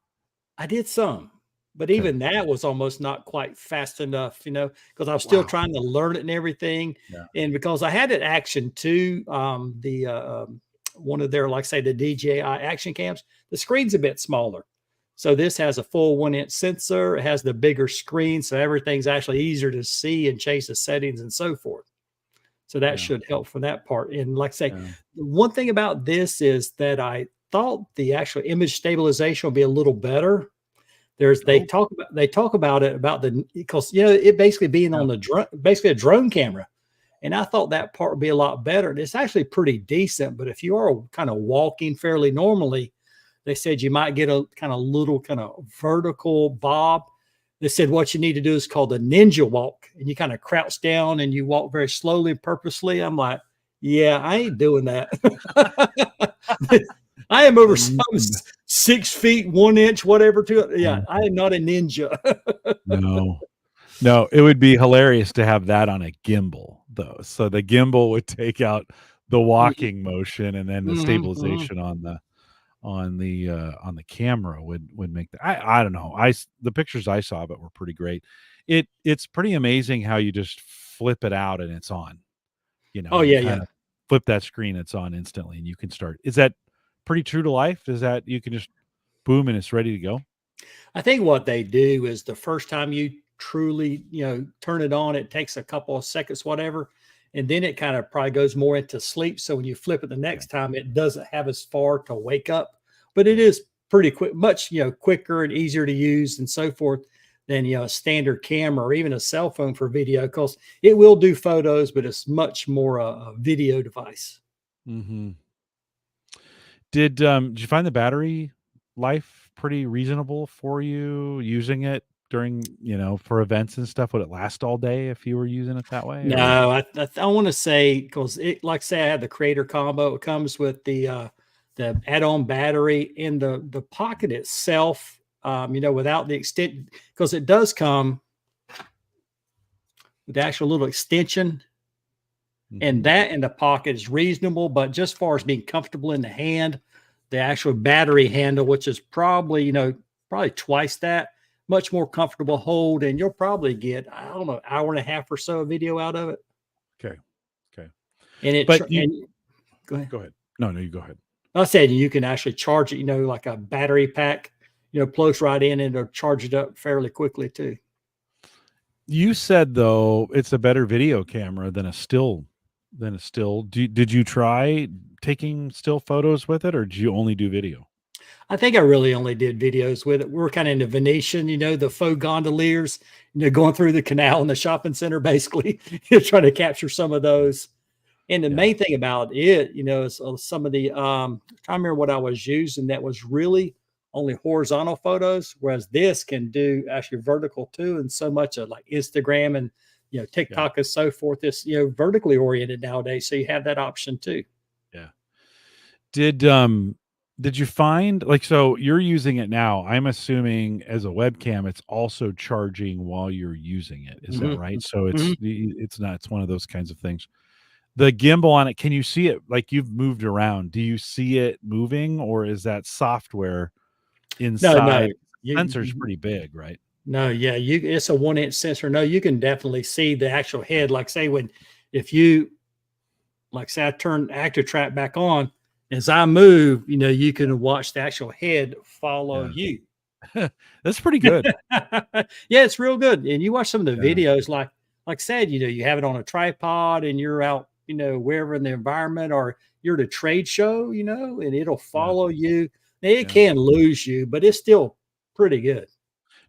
I did some, but even that was almost not quite fast enough, because I was still trying to learn it and everything. Yeah. And because I had it Action 2, one of their, like say the DJI action cams, the screen's a bit smaller. So this has a full 1-inch sensor. It has the bigger screen, so everything's actually easier to see and change the settings and so forth. So that should help for that part. And like I say, the one thing about this is that I thought the actual image stabilization will be a little better. They talk about it because it basically being on basically a drone camera. And I thought that part would be a lot better. And it's actually pretty decent. But if you are kind of walking fairly normally, they said you might get a kind of vertical bob. They said what you need to do is called the ninja walk. And you kind of crouch down and you walk very slowly and purposely. I'm like, yeah, I ain't doing that. I am over some 6 feet, 1 inch, whatever. I am not a ninja. No, it would be hilarious to have that on a gimbal, though. So the gimbal would take out the walking motion, and then the stabilization on the camera would make that. I don't know. The pictures I saw of it were pretty great. It's pretty amazing how you just flip it out and it's on. Flip that screen, it's on instantly, and you can start. Is that pretty true to life? Is that you can just boom and it's ready to go? I think what they do is the first time you truly turn it on, it takes a couple of seconds, whatever, and then it kind of probably goes more into sleep. So when you flip it the next time, it doesn't have as far to wake up, but it is pretty quick, much quicker and easier to use and so forth than a standard camera or even a cell phone for video, because it will do photos, but it's much more a video device. Mm-hmm. Did you find the battery life pretty reasonable for you using it during, for events and stuff? Would it last all day if you were using it that way? No, I want to say, because like say I had the Creator combo. It comes with the add-on battery in the Pocket itself, without the extent, because it does come with the actual little extension. And that in the Pocket is reasonable, but just as far as being comfortable in the hand, the actual battery handle, which is probably, probably twice that, much more comfortable hold, and you'll probably get, I don't know, hour and a half or so of video out of it. Okay. And go ahead. Go ahead. No, you go ahead. I said you can actually charge it, like a battery pack, plugs right in and it'll charge it up fairly quickly too. You said though it's a better video camera than a still. Did you try taking still photos with it, or did you only do video? I think I really only did videos with it. We were kind of in the Venetian, the faux gondoliers, going through the canal in the shopping center, basically, trying to capture some of those. And the main thing about it, is some of the, I'm trying to remember what I was using that was really only horizontal photos, whereas this can do actually vertical too. And so much of like Instagram and, TikTok and so forth is, vertically oriented nowadays. So you have that option too. Yeah. Did you find, so you're using it now, I'm assuming as a webcam, it's also charging while you're using it. Is that right? So it's one of those kinds of things. The gimbal on it, can you see it? Like you've moved around. Do you see it moving, or is that software inside? No. Sensor's pretty big, right? No, yeah, it's a 1-inch sensor. No, you can definitely see the actual head. Like say if you like say I turn active track back on, as I move, you can watch the actual head follow Yeah. you. That's pretty good. Yeah, it's real good. And you watch some of the Yeah. videos, like I said, you have it on a tripod and you're out, wherever in the environment, or you're at a trade show, and it'll Yeah. follow you. Now, it Yeah. can lose you, but it's still pretty good.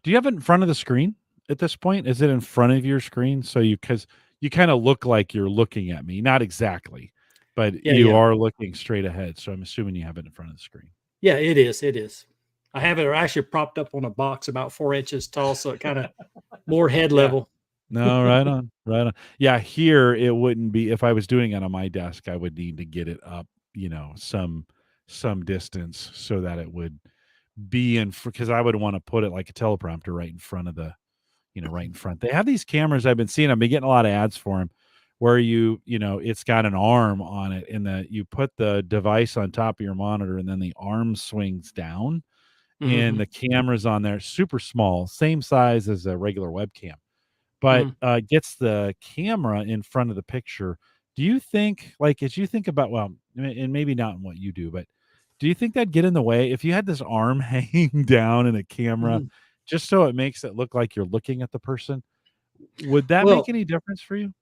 Do you have it in front of the screen at this point? Is it in front of your screen? So because you kind of look like you're looking at me, not exactly, but Yeah, you yeah. are looking straight ahead. So I'm assuming you have it in front of the screen. Yeah, it is. It is. I Yeah. have it actually propped up on a box about 4 inches tall, so it kind of more head Yeah. level. No, right on, right on. Yeah, here it wouldn't be if I was doing it on my desk, I would need to get it up, some distance so that it would be in because I would want to put it like a teleprompter right in front of right in front. They have these cameras I've been seeing. I've been getting a lot of ads for them where it's got an arm on it and that you put the device on top of your monitor and then the arm swings down and Mhm, the camera's on there super small, same size as a regular webcam, but mhm. gets the camera in front of the picture. Do you think, like, as you think about, well, and maybe not in what you do, but do you think that'd get in the way if you had this arm hanging down in a camera Mhm. just so it makes it look like you're looking at the person? Would that make Well any difference for you?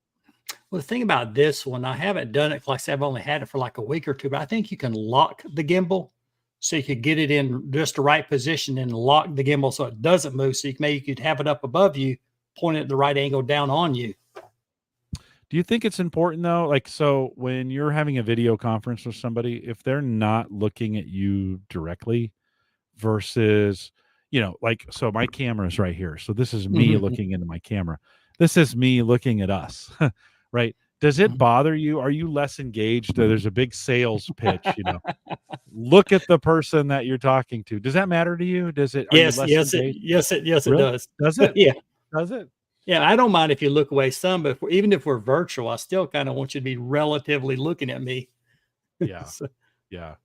well, the thing about this one, I haven't done it, like I said, I've only had it for like a week or 2, but I think you can lock the gimbal, so you could get it in just the right position and lock the gimbal so it doesn't move, so you could have it up above you, point it at the right angle down on you. Do you think it's important though? Like, so when you're having a video conference with somebody, if they're not looking at you directly versus, like, so my camera is right here. So this is me Mhm, looking into my camera. This is me looking at us, right? Does it mhm. bother you? Are you less engaged? There's a big sales pitch, look at the person that you're talking to. Does that matter to you? Are you Yes, less yes, engaged? it Really? does. Does it? Yeah. Does it? Yeah, I don't mind if you look away some, but even if we're virtual, I still kinda want you to be relatively looking at me. Yeah. So Yeah.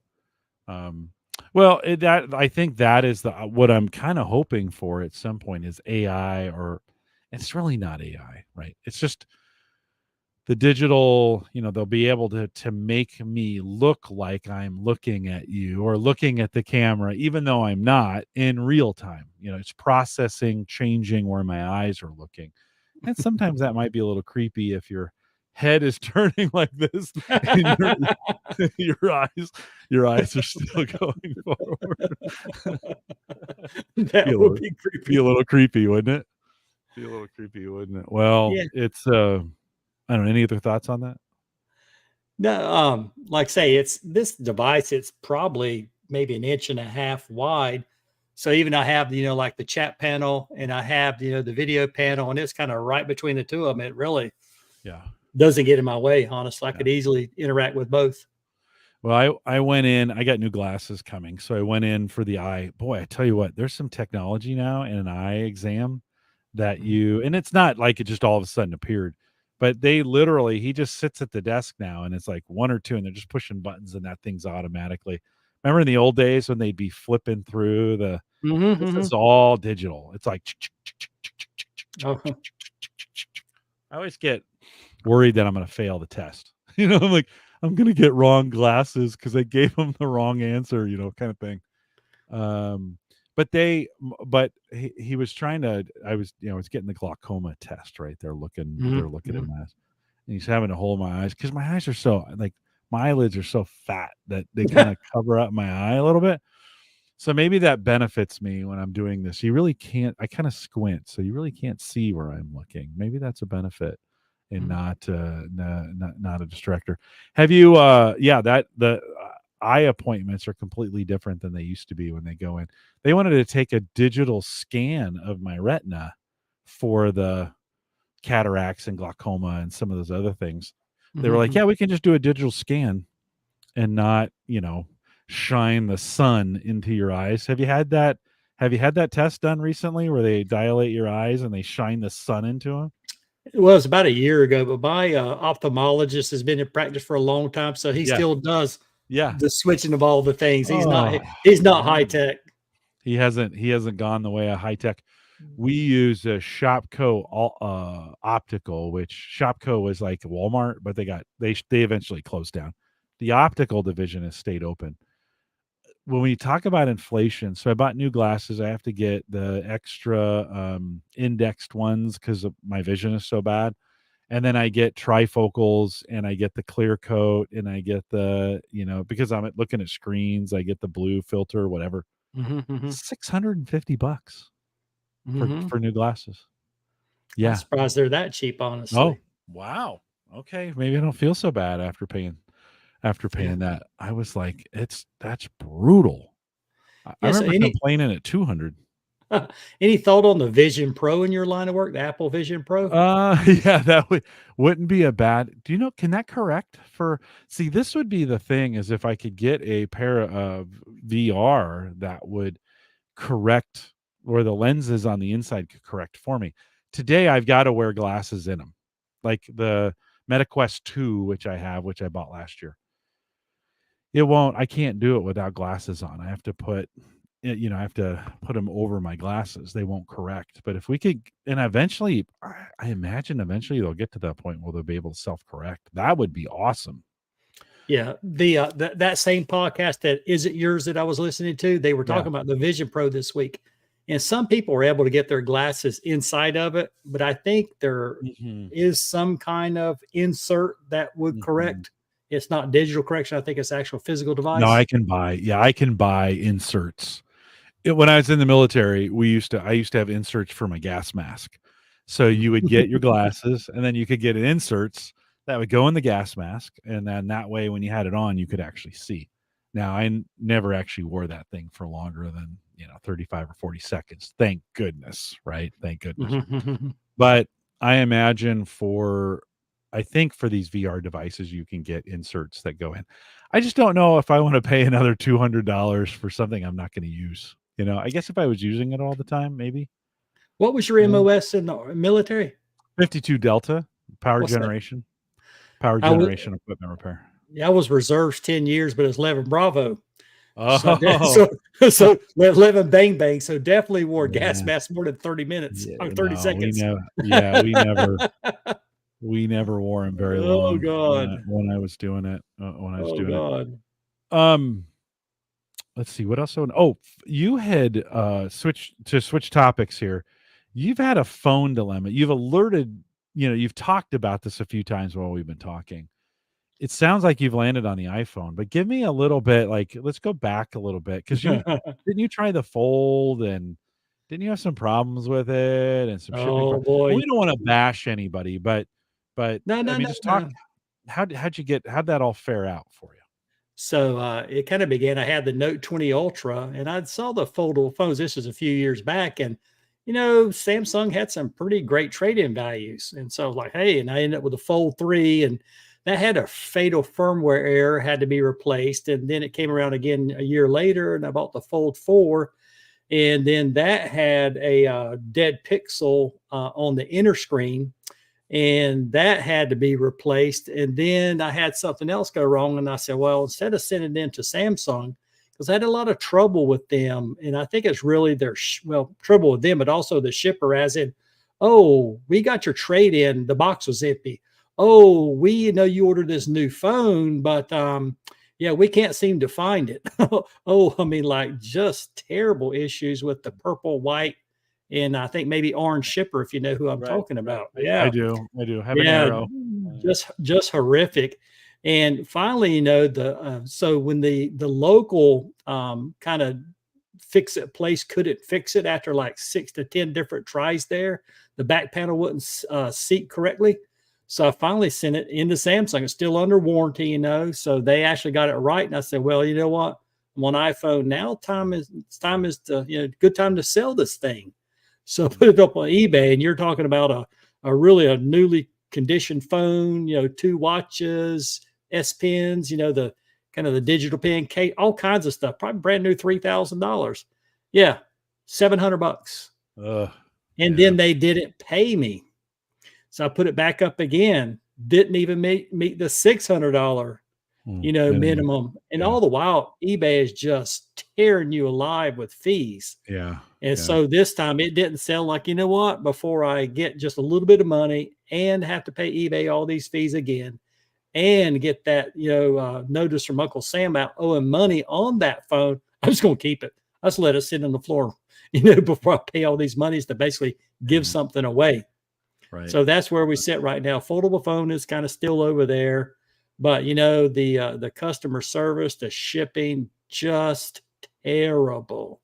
Um, well, that I think that is what I'm kind of hoping for at some point is AI, or it's really not AI, right? It's just the digital. They'll be able to make me look like I'm looking at you or looking at the camera, even though I'm not in real time. It's processing, changing where my eyes are looking, and sometimes that might be a little creepy if your head is turning like this and your eyes your eyes are still going forward. be that a would little be be a creepy. little creepy, wouldn't it? Be a little creepy, wouldn't it? Well, Yeah. it's I don't know. Any other thoughts on that? No, like say it's this device, it's probably maybe an inch and a half wide. So even I have, like the chat panel and I have, the video panel, and it's kind of right between the two of them. It really Yeah. doesn't get in my way, honestly. I Yeah. could easily interact with both. Well, I went in. I got new glasses coming, so I went in for the eye. Boy, I tell you what, there's some technology now in an eye exam that Mhm. and it's not like it just all of a sudden appeared, but he just sits at the desk now, and it's like one or two, and they're just pushing buttons, and that thing's automatically. Remember in the old days when they'd be flipping through the? Mhm, This is mhm. all digital. It's like Uh-huh. I always get worried that I'm going to fail the test. I'm like, I'm going to get wrong glasses because I gave them the wrong answer, kind of thing. Um, but he was trying to, I was getting the glaucoma test, right? They're Mhm, looking at mhm. my eyes, and he's having to hold my eyes because my eyes are so like, my eyelids are so fat that they kind of cover up my eye a little bit. So maybe that benefits me when I'm doing this. You really can't, I kind of squint, so you really can't see where I'm looking. Maybe that's a benefit and Mhm. not a distractor. Have you yeah, that the eye appointments are completely different than they used to be when they go in. They wanted to take a digital scan of my retina for the cataracts and glaucoma and some of those other things. They were like, Mhm. "Yeah, we can just do a digital scan and not, shine the sun into your eyes." Have you had that test done recently where they dilate your eyes and they shine the sun into them? It was about a year ago, but my ophthalmologist has been in practice for a long time, so he Yeah. still does Yeah. the switching of all the things. Oh, He's not high man. tech. He hasn't gone the way of high tech. we use a Shopco optical, which Shopco was like Walmart, but they eventually closed down. The optical division has stayed open. When we talk about inflation, so I bought new glasses. I have to get the extra indexed ones because my vision is so bad. And then I get trifocals and I get the clear coat and I get the, because I'm looking at screens, I get the blue filter, whatever. Mm-hmm. $650 Mm-hmm. for new glasses. I'm Yeah. surprised they're that cheap, Oh, honestly. wow. Okay. Maybe I don't feel so bad after paying Yeah. that. I was like, that's brutal. I Yeah. So remember complaining at 200. any thought on the Vision Pro in your line of work, the Apple Vision Pro? Yeah, that wouldn't be a bad. Do you know, can that correct for, see, this would be the thing is if I could get a pair of VR that would correct, or the lenses on the inside could correct for me. Today I've got to wear glasses in them. Like the MetaQuest 2, which I bought last year. I can't do it without glasses on. I have to I have to put them over my glasses. They won't correct. But if we could, and eventually, I imagine eventually they'll get to that point where they'll be able to self-correct. That would be awesome. Yeah, that same podcast that is it yours that I was listening to, they were talking about the Vision Pro this week, and some people were able to get their glasses inside of it, but I think there is some kind of insert that would correct. It's not digital correction. I think it's actual physical device. No, I can buy inserts. When I was in the military, I used to have inserts for my gas mask. So you would get your glasses and then you could get inserts that would go in the gas mask. And then that way, when you had it on, you could actually see. Now, I never actually wore that thing for longer than, 35 or 40 seconds. Thank goodness, right? Thank goodness. But I imagine I think for these VR devices, you can get inserts that go in. I just don't know if I want to pay another $200 for something I'm not going to use. I guess if I was using it all the time, maybe. What was your MOS in the military? 52 Delta, power What's that? generation equipment repair. Yeah, I was reserves 10 years, but it's 11 Bravo. Oh, So 11 bang bang. So definitely wore gas mask more than 30 minutes or 30 seconds. We never wore them very Oh long. God. When I was doing it. God. Let's see what else. You had switch topics here. You've had a phone dilemma. You've alerted. You've talked about this a few times while we've been talking. It sounds like you've landed on the iPhone, but give me a little bit. Like, let's go back a little bit because didn't you try the Fold and didn't you have some problems with it and some shipping? Oh boy. We don't want to bash anybody, but No, just talk. no. How'd that all fare out for you? So it kind of began. I had the Note 20 Ultra and I saw the foldable phones. This was a few years back. And, Samsung had some pretty great trade-in values. And so I was like, hey, and I ended up with a Fold 3 and that had a fatal firmware error, had to be replaced. And then it came around again a year later and I bought the Fold 4. And then that had a dead pixel on the inner screen. And that had to be replaced. And then I had something else go wrong. And I said, well, instead of sending it to Samsung, because I had a lot of trouble with them. And I think it's really trouble with them, but also the shipper, as in, oh, we got your trade in. The box was empty. Oh, we know you ordered this new phone, but we can't seem to find it. Just terrible issues with the purple, white, and I think maybe orange shipper, if you know who I'm talking about. Yeah, I do. Have an arrow. Just horrific. And finally, so when the local kind of fix it place couldn't fix it after like 6 to 10 different tries there, the back panel wouldn't seat correctly. So I finally sent it into Samsung. It's still under warranty, so they actually got it right. And I said, well, you know what? I'm on iPhone now. Good time to sell this thing. So I put it up on eBay, and you're talking about a really newly conditioned phone, 2 watches, S Pens, the kind of the digital pen case, all kinds of stuff, probably brand new $3,000. Yeah. $700. And then they didn't pay me. So I put it back up again. Didn't even meet the $600 Minimum. minimum. And Yeah. all the while, eBay is just tearing you alive with fees. Yeah. And Yeah. so this time it didn't sound like, you know what, before I get just a little bit of money and have to pay eBay all these fees again and get that, notice from Uncle Sam about owing money on that phone, I'm just going to keep it. I just let it sit on the floor, before I pay all these monies to basically give Yeah. something away. Right. So that's where we sit right now. Foldable phone is kind of still over there, but the customer service, the shipping, just terrible.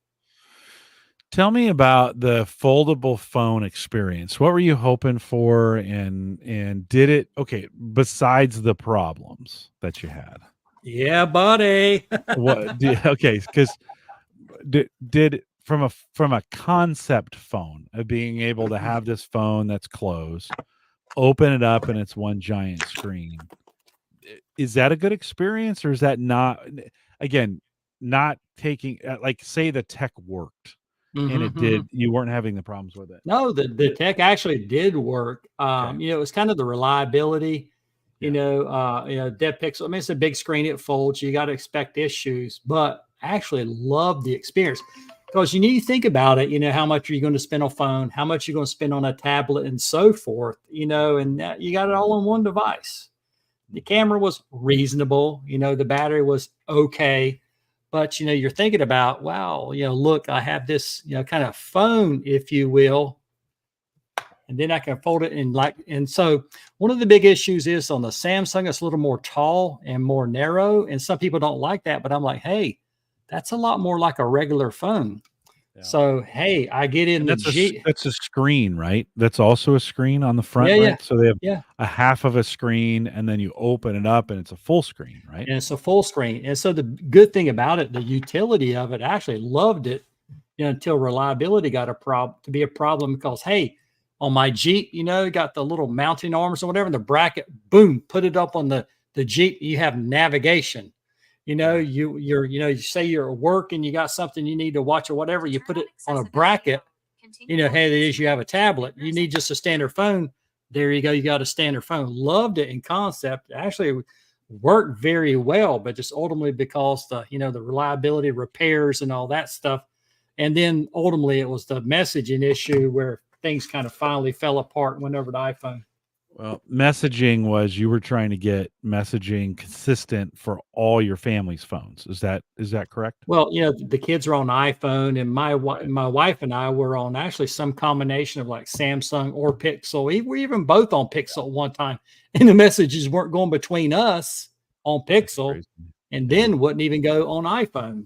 Tell me about the foldable phone experience. What were you hoping for, and did it okay, besides the problems that you had? Yeah, buddy. What do okay, 'cause did from a concept phone of being able to have this phone that's closed, open it up and it's one giant screen. Is that a good experience, or is that not again, not taking like say the tech worked and Mhm, it did mhm. you weren't having the problems with it. No, the tech actually did work. Okay. It was kind of the reliability, Yeah. dead pixel. I mean, it's a big screen, it folds. You got to expect issues, but I actually love the experience because you need to think about it. How much are you going to spend on phone? How much are you going to spend on a tablet and so forth? And you got it all on one device. The camera was reasonable. The battery was okay. But you're thinking about, wow, look, I have this, kind of phone, if you will, and then I can fold it and so one of the big issues is on the Samsung, it's a little more tall and more narrow. And some people don't like that, but I'm like, hey, that's a lot more like a regular phone. Yeah. So hey, I get in And the G. that's a screen, right? That's also a screen on the front, Yeah, yeah, right? So they have yeah. a half of a screen and then you open it up and it's a full screen, right? And it's a full screen. And so the good thing about it, the utility of it, I actually loved it, until reliability got to be a problem because, hey, on my Jeep, got the little mounting arms or whatever, and the bracket, boom, put it up on the Jeep. You have navigation. Yeah. You say you're at work and you got something you need to watch or whatever, you put it on a bracket. Hey, it is you have a tablet. You need just a standard phone. There you go. You got a standard phone. Loved it in concept. Actually worked very well, but just ultimately because the reliability, repairs, and all that stuff. And then ultimately it was the messaging issue where things kind of finally fell apart and went over to iPhone. Well, messaging was you were trying to get messaging consistent for all your family's phones. Is that correct? Well, the kids are on iPhone, and Right. my wife and I were on actually some combination of like Samsung or Pixel. We were even both on Pixel at one time, and the messages weren't going between us on That's Pixel, crazy. and Yeah. then wouldn't even go on iPhone.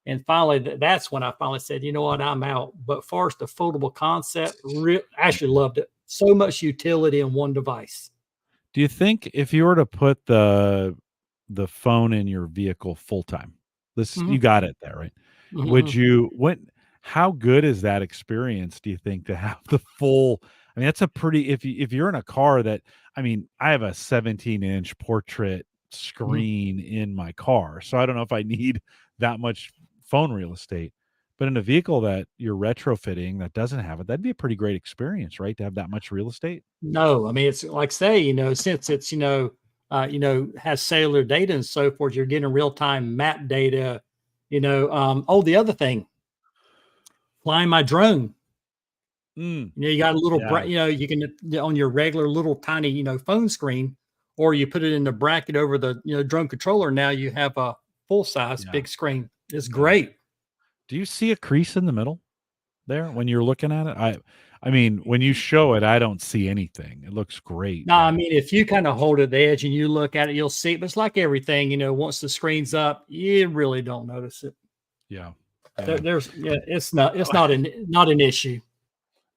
And finally, that's when I finally said, you know what, I'm out. But far as the foldable concept, actually loved it. So much utility in one device. Do you think if you were to put the phone in your vehicle full time, this you Mhm, got it there, right? mhm, Would mhm. you what how good is that experience, do you think, to have the full I mean, that's a pretty if you're in a car that I mean, I have a 17-inch portrait Mhm. screen in my car, so I don't know if I need that much phone real estate. But in a vehicle that you're retrofitting that doesn't have it, that'd be a pretty great experience, right, to have that much real estate? No, I mean, it's like say, since it's, has cellular data and so forth, you're getting real time map data, the other thing, flying my drone. Mm, You got a little, yeah, you can on your regular little tiny, phone screen, or you put it in the bracket over the, drone controller. Now you have a full size yeah, big screen. It's yeah. great. Do you see a crease in the middle there when you're looking at it? I mean, when you show it, I don't see anything. It looks great, No, I but mean, if you kind of hold at the edge and you look at it, you'll see it. But it's like everything, once the screen's up, you really don't notice it. yeah, yeah. It's not an issue.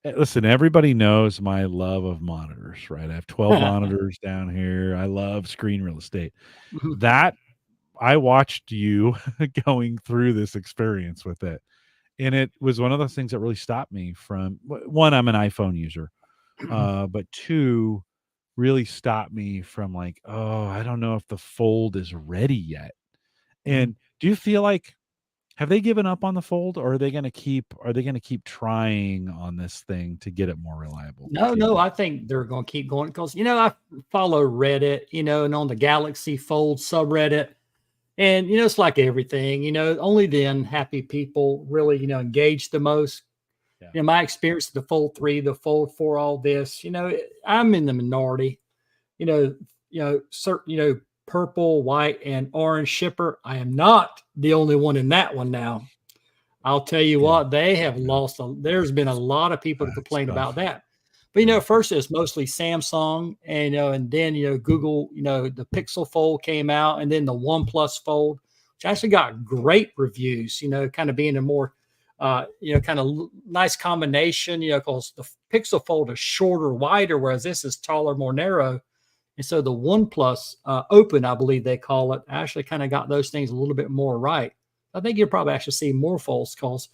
Listen, everybody knows my love of monitors, right? I have 12 monitors down here. I love screen real estate. Mhm, That I watched you going through this experience with it. And it was one of those things that really stopped me from one, I'm an iPhone user. But two, really stopped me from like, oh, I don't know if the fold is ready yet. mhm. And do you feel like Have they given up on the Fold, or are they gonna keep trying on this thing to get it more reliable? No, Do you no, think? I think they're going to keep going because, I follow Reddit, and on the Galaxy Fold subreddit. And, it's like everything, only the unhappy people really, engage the most. Yeah. My experience, the Fold 3, the Fold 4, all this, I'm in the minority, certain, purple, white, and orange shipper. I am not the only one in that one now. I'll tell you Yeah. what, they have Yeah. there's been a lot of people to That's complain about tough. that. But Yeah. first it's mostly Samsung, and then Google, the Pixel Fold came out, and then the OnePlus Fold, which actually got great reviews, kind of being a more kind of nice combination, because the Pixel Fold is shorter, wider, whereas this is taller, more narrow. And so the OnePlus Open, I believe they call it, actually kind of got those things a little bit more right. I think you'll probably actually see more folds because,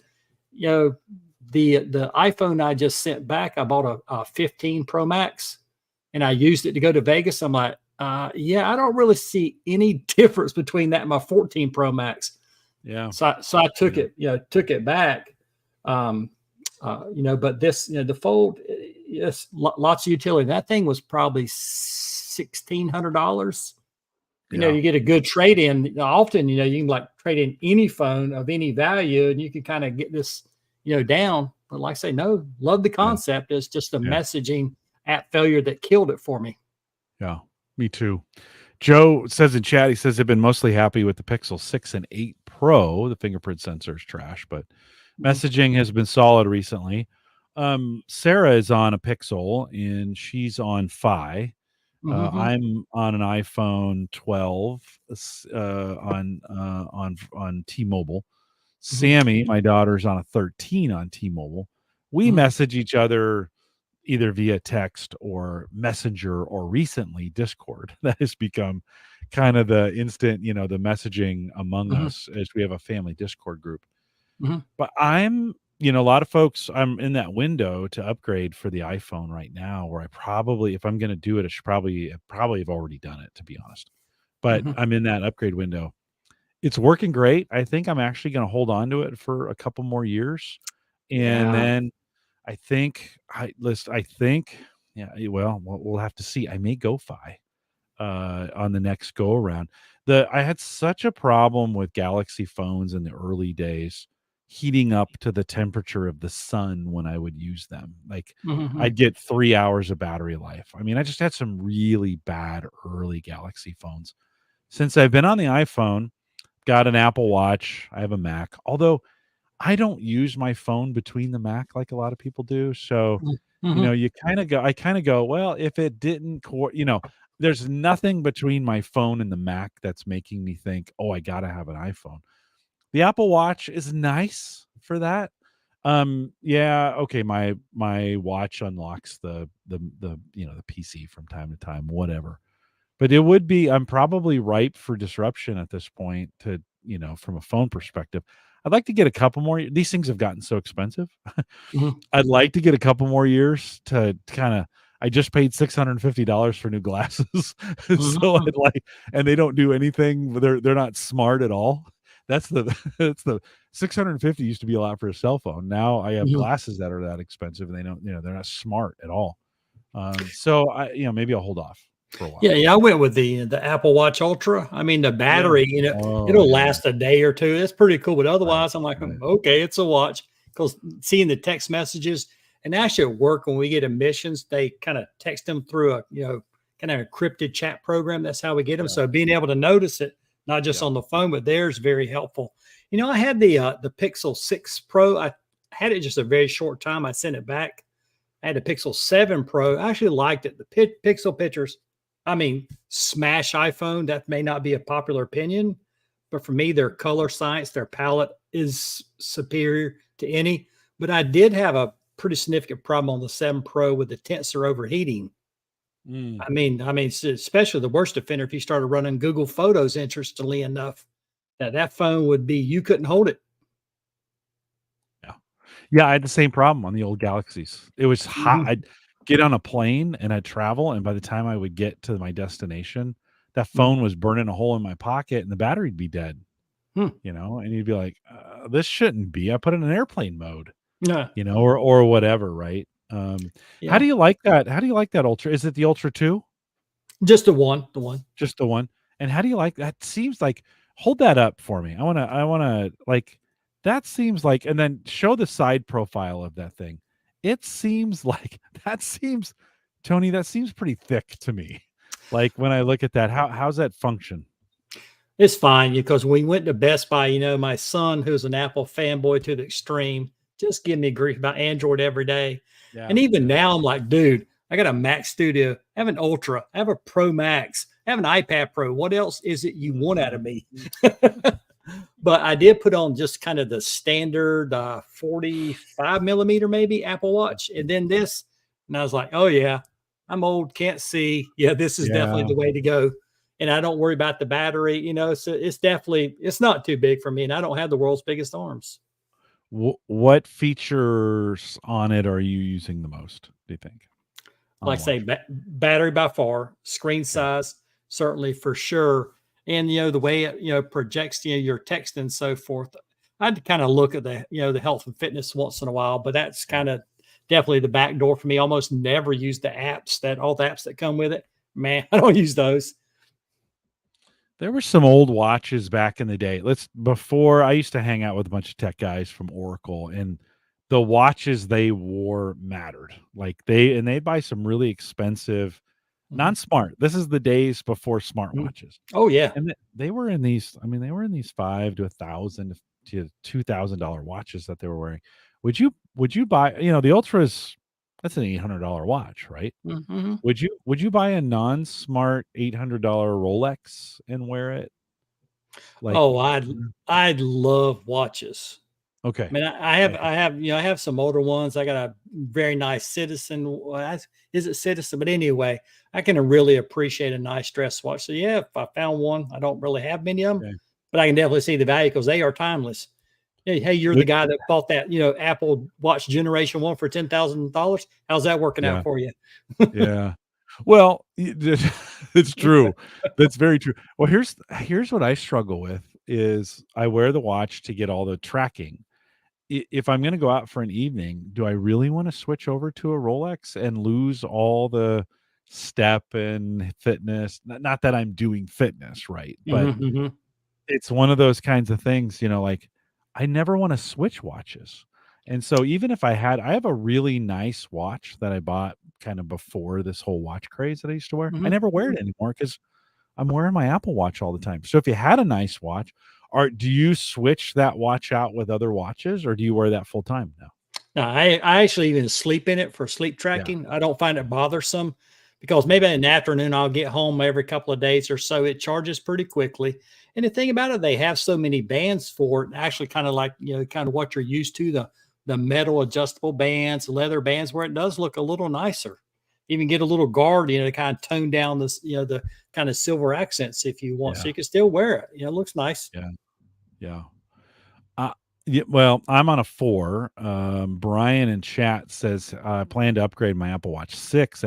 you know, the iPhone I just sent back, I bought a 15 Pro Max and I used it to go to Vegas. I'm like, yeah, I don't really see any difference between that and my 14 Pro Max. Yeah. So I took Yeah. it, took it back. But this, the Fold, yes, lots of utility. That thing was probably $1,600. Yeah. You get a good trade in. Often, you can like trade in any phone of any value, and you can kind of get this, down. But like I say, no, love the Yeah. concept. It's just the Yeah. messaging app failure that killed it for me. Yeah. Me too. Joe says in chat, he says they've been mostly happy with the Pixel 6 and 8 Pro. The fingerprint sensor is trash, but Mhm. messaging has been solid recently. Sarah is on a Pixel and she's on Fi. Mhm. I'm on an iPhone 12 on T-Mobile. Mhm. Sammy, my daughter's on a 13 on T-Mobile. We Mhm. message each other either via text or Messenger or recently Discord. That has become kind of the instant, the messaging among Mhm. us as we have a family Discord group. Mhm. But a lot of folks, I'm in that window to upgrade for the iPhone right now where I probably, if I'm going to do it, I should probably have already done it, to be honest. But Mhm. I'm in that upgrade window. It's working great. I think I'm actually going to hold on to it for a couple more years. And Yeah. then I think, yeah, well, we'll have to see. I may go Fi on the next go around. I had such a problem with Galaxy phones in the early days heating up to the temperature of the sun when I would use them. Like Mhm. I'd get 3 hours of battery life. I mean, I just had some really bad early Galaxy phones. Since I've been on the iPhone, got an Apple Watch, I have a Mac. Although I don't use my phone between the Mac like a lot of people do. So, Mhm. I kind of go, well, if it didn't, there's nothing between my phone and the Mac that's making me think, oh, I got to have an iPhone. The Apple Watch is nice for that. Yeah, okay, my watch unlocks the PC from time to time, whatever. But it would be I'm probably ripe for disruption at this point to, from a phone perspective. I'd like to get a couple more. These things have gotten so expensive. Mhm. I'd like to get a couple more years to kind of I just paid $650 for new glasses. So Mhm. I'd like and they don't do anything. They're not smart at all. That's the that's the 650 used to be a lot for a cell phone. Now I have Mhm. glasses that are that expensive and they don't, they're not smart at all. So maybe I'll hold off for a while. Yeah, yeah, I went with the Apple Watch Ultra. I mean, the Yeah. battery, Oh, it'll yeah. last a day or two. It's pretty cool. But Right, otherwise, I'm like, right. okay, it's a watch. Because seeing the text messages and actually at work when we get emissions, they kind of text them through a kind of encrypted chat program. That's how we get them. Yeah, So being able to notice it, not just yeah, on the phone, but there's very helpful. I had the Pixel 6 Pro. I had it just a very short time. I sent it back. I had a Pixel 7 Pro. I actually liked it. The pixel pictures, I mean, smash iPhone. That may not be a popular opinion, but for me, their color science, their palette is superior to any. But I did have a pretty significant problem on the 7 Pro with the tensor overheating. mm, Especially the worst offender if you started running Google Photos interestingly enough, that phone would be you couldn't hold it. yeah. Yeah, I had the same problem on the old Galaxies. It was hot. Mhm. I'd get on a plane and I'd travel, and by the time I would get to my destination, that Mhm. phone was burning a hole in my pocket and the battery'd be dead. Hmm. and you'd be like, this shouldn't be. I put it in airplane mode, Yeah. or whatever, right? How Yeah. do you like that? How do you like that Ultra? Is it the Ultra 2? Just the one. Just the one? And how do you like that? Seems like hold that up for me. I wanna like that seems like and then show the side profile of that thing. It seems like that seems Tony, that seems pretty thick to me. Like when I look at that, how's that function? It's fine because we went to Best Buy, my son, who's an Apple fanboy to the extreme, just give me grief about Android every day. And Yeah, even yeah, now, I'm like, dude, I got a Mac Studio, I have an Ultra, I have a Pro Max, I have an iPad Pro. What else is it you want out of me? But I did put on just kind of the standard 45 millimeter, maybe Apple Watch, and then this. And I was like, oh, yeah, I'm old, can't see. Yeah, this is definitely yeah. the way to go. And I don't worry about the battery, so it's not too big for me. And I don't have the world's biggest arms. What features on it are you using the most, do you think, on Like the I say, watch? battery by far, screen Yeah, size, certainly for sure. And, the way it, projects, your text and so forth. I'd kind of look at the health and fitness once in a while, but that's yeah. kind of definitely the back door for me. Almost never use all the apps that come with it. Man, I don't use those. There were some old watches back in the day. Before I used to hang out with a bunch of tech guys from Oracle, and the watches they wore mattered. Like they'd buy some really expensive, Mhm. non-smart. This is the days before Mhm. smartwatches. Oh yeah. And they were in these, I mean, they were in these 5 to 1,000 to $2,000 watches that they were wearing. Would you buy, the Ultras, that's an $800 watch, right? Mhm. Would you buy a non-smart $800 Rolex and wear it? Like Oh, I'd love watches. I okay. mean, I have, Okay. I have some older ones. I got a very nice Citizen. Is it Citizen? But anyway, I can really appreciate a nice dress watch. So yeah, if I found one, I don't really have many of them, Okay. but I can definitely see the value because they are timeless. Hey, you're the Would guy that bought that, Apple Watch Generation 1 for $10,000. How's that working out yeah, for you? yeah. Well, it's true. That's very true. Well, here's what I struggle with is I wear the watch to get all the tracking. If I'm gonna go out for an evening, do I really wanna switch over to a Rolex and lose all the step and fitness? Not that I'm doing fitness, right? But Mhm, mhm, it's one of those kinds of things, like, I never wanna switch watches, and so even if I have a really nice watch that I bought kinda before this whole watch craze that I used to wear. I mhm, never wear mhm. it anymore because 'cause I'm wearing my Apple Watch all the time. So if you had a nice watch, do you switch that watch out with other watches, or do you wear that full time now? Now, I actually even sleep in it for sleep Yeah, tracking. I don't find it bothersome because maybe in the afternoon I'll get home every couple of days or so. It charges pretty quickly. And the thing about it, they have so many bands for it, actually kind of like, kind of what you're used to, the metal adjustable bands, leather bands, where it does look a little nicer. Even get a little guard, to kind of tone down this, the kind of silver accents if you want. So yeah, you can still wear it. It looks nice. yeah, yeah. Uh, yeah, well, I'm on a 4. Brian in chat says, "I plan to upgrade my Apple Watch 6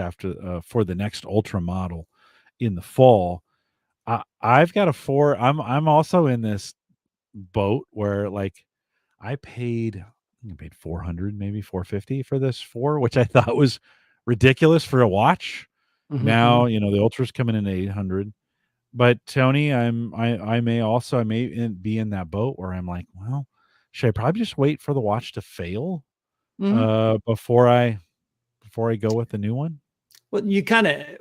for the next Ultra model in the fall." I've got a 4. I'm also in this boat where, like, I paid 400, maybe 450 for this 4, which I thought was ridiculous for a watch. Mhm, Now, mhm, the Ultra's coming in at 800. But Tony, I may be in that boat where I'm like, well, should I probably just wait for the watch to fail mhm. before I go with the new one? Well,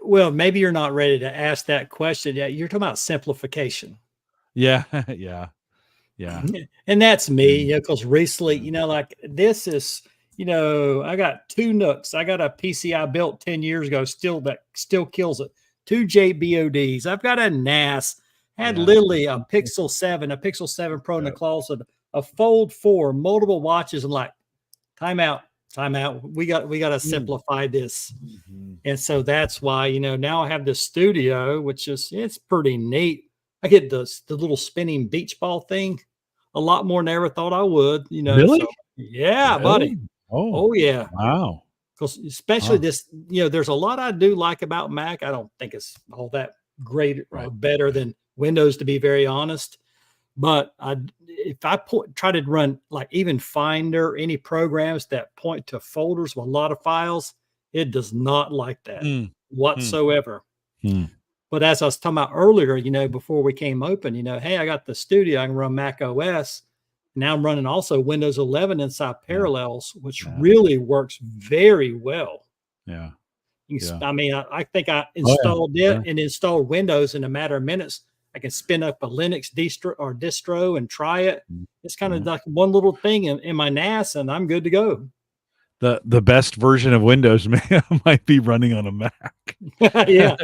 well, maybe you're not ready to ask that question yet. You're talking about simplification. Yeah, yeah, yeah, And that's me, yeah, because recently, yeah, like this is, I got two Nooks. I got a PCI built 10 years ago, still kills it. Two JBODs. I've got a NAS, had yeah. literally a Pixel 7 Pro in the Yeah. closet, a Fold 4, multiple watches, and like, time out, time out. We got to Mm. simplify this. Mhm. And so that's why, now I have this studio, which it's pretty neat. I get the little spinning beach ball thing a lot more than I ever thought I would, Really? so yeah, buddy. Really? Oh, Oh yeah. wow. Because especially Huh. this, there's a lot I do like about Mac. I don't think it's all that great or Right, better right. than Windows, to be very honest. But if I try to run like even Finder, any programs that point to folders with a lot of files, it does not like that Mm, mm, whatsoever. mm. But as I was talking about earlier, before we came open, hey, I got the studio, I can run Mac OS. Now I'm running also Windows 11 inside Yeah, Parallels, which yeah, really works very well. yeah, yeah. I mean, I think I Oh, yeah, installed it yeah, and installed Windows in a matter of minutes. I can spin up a Linux distro and try it. mm, It's kind of yeah. like one little thing in my NAS, and I'm good to go. The best version of Windows might be running on a Mac. Yeah,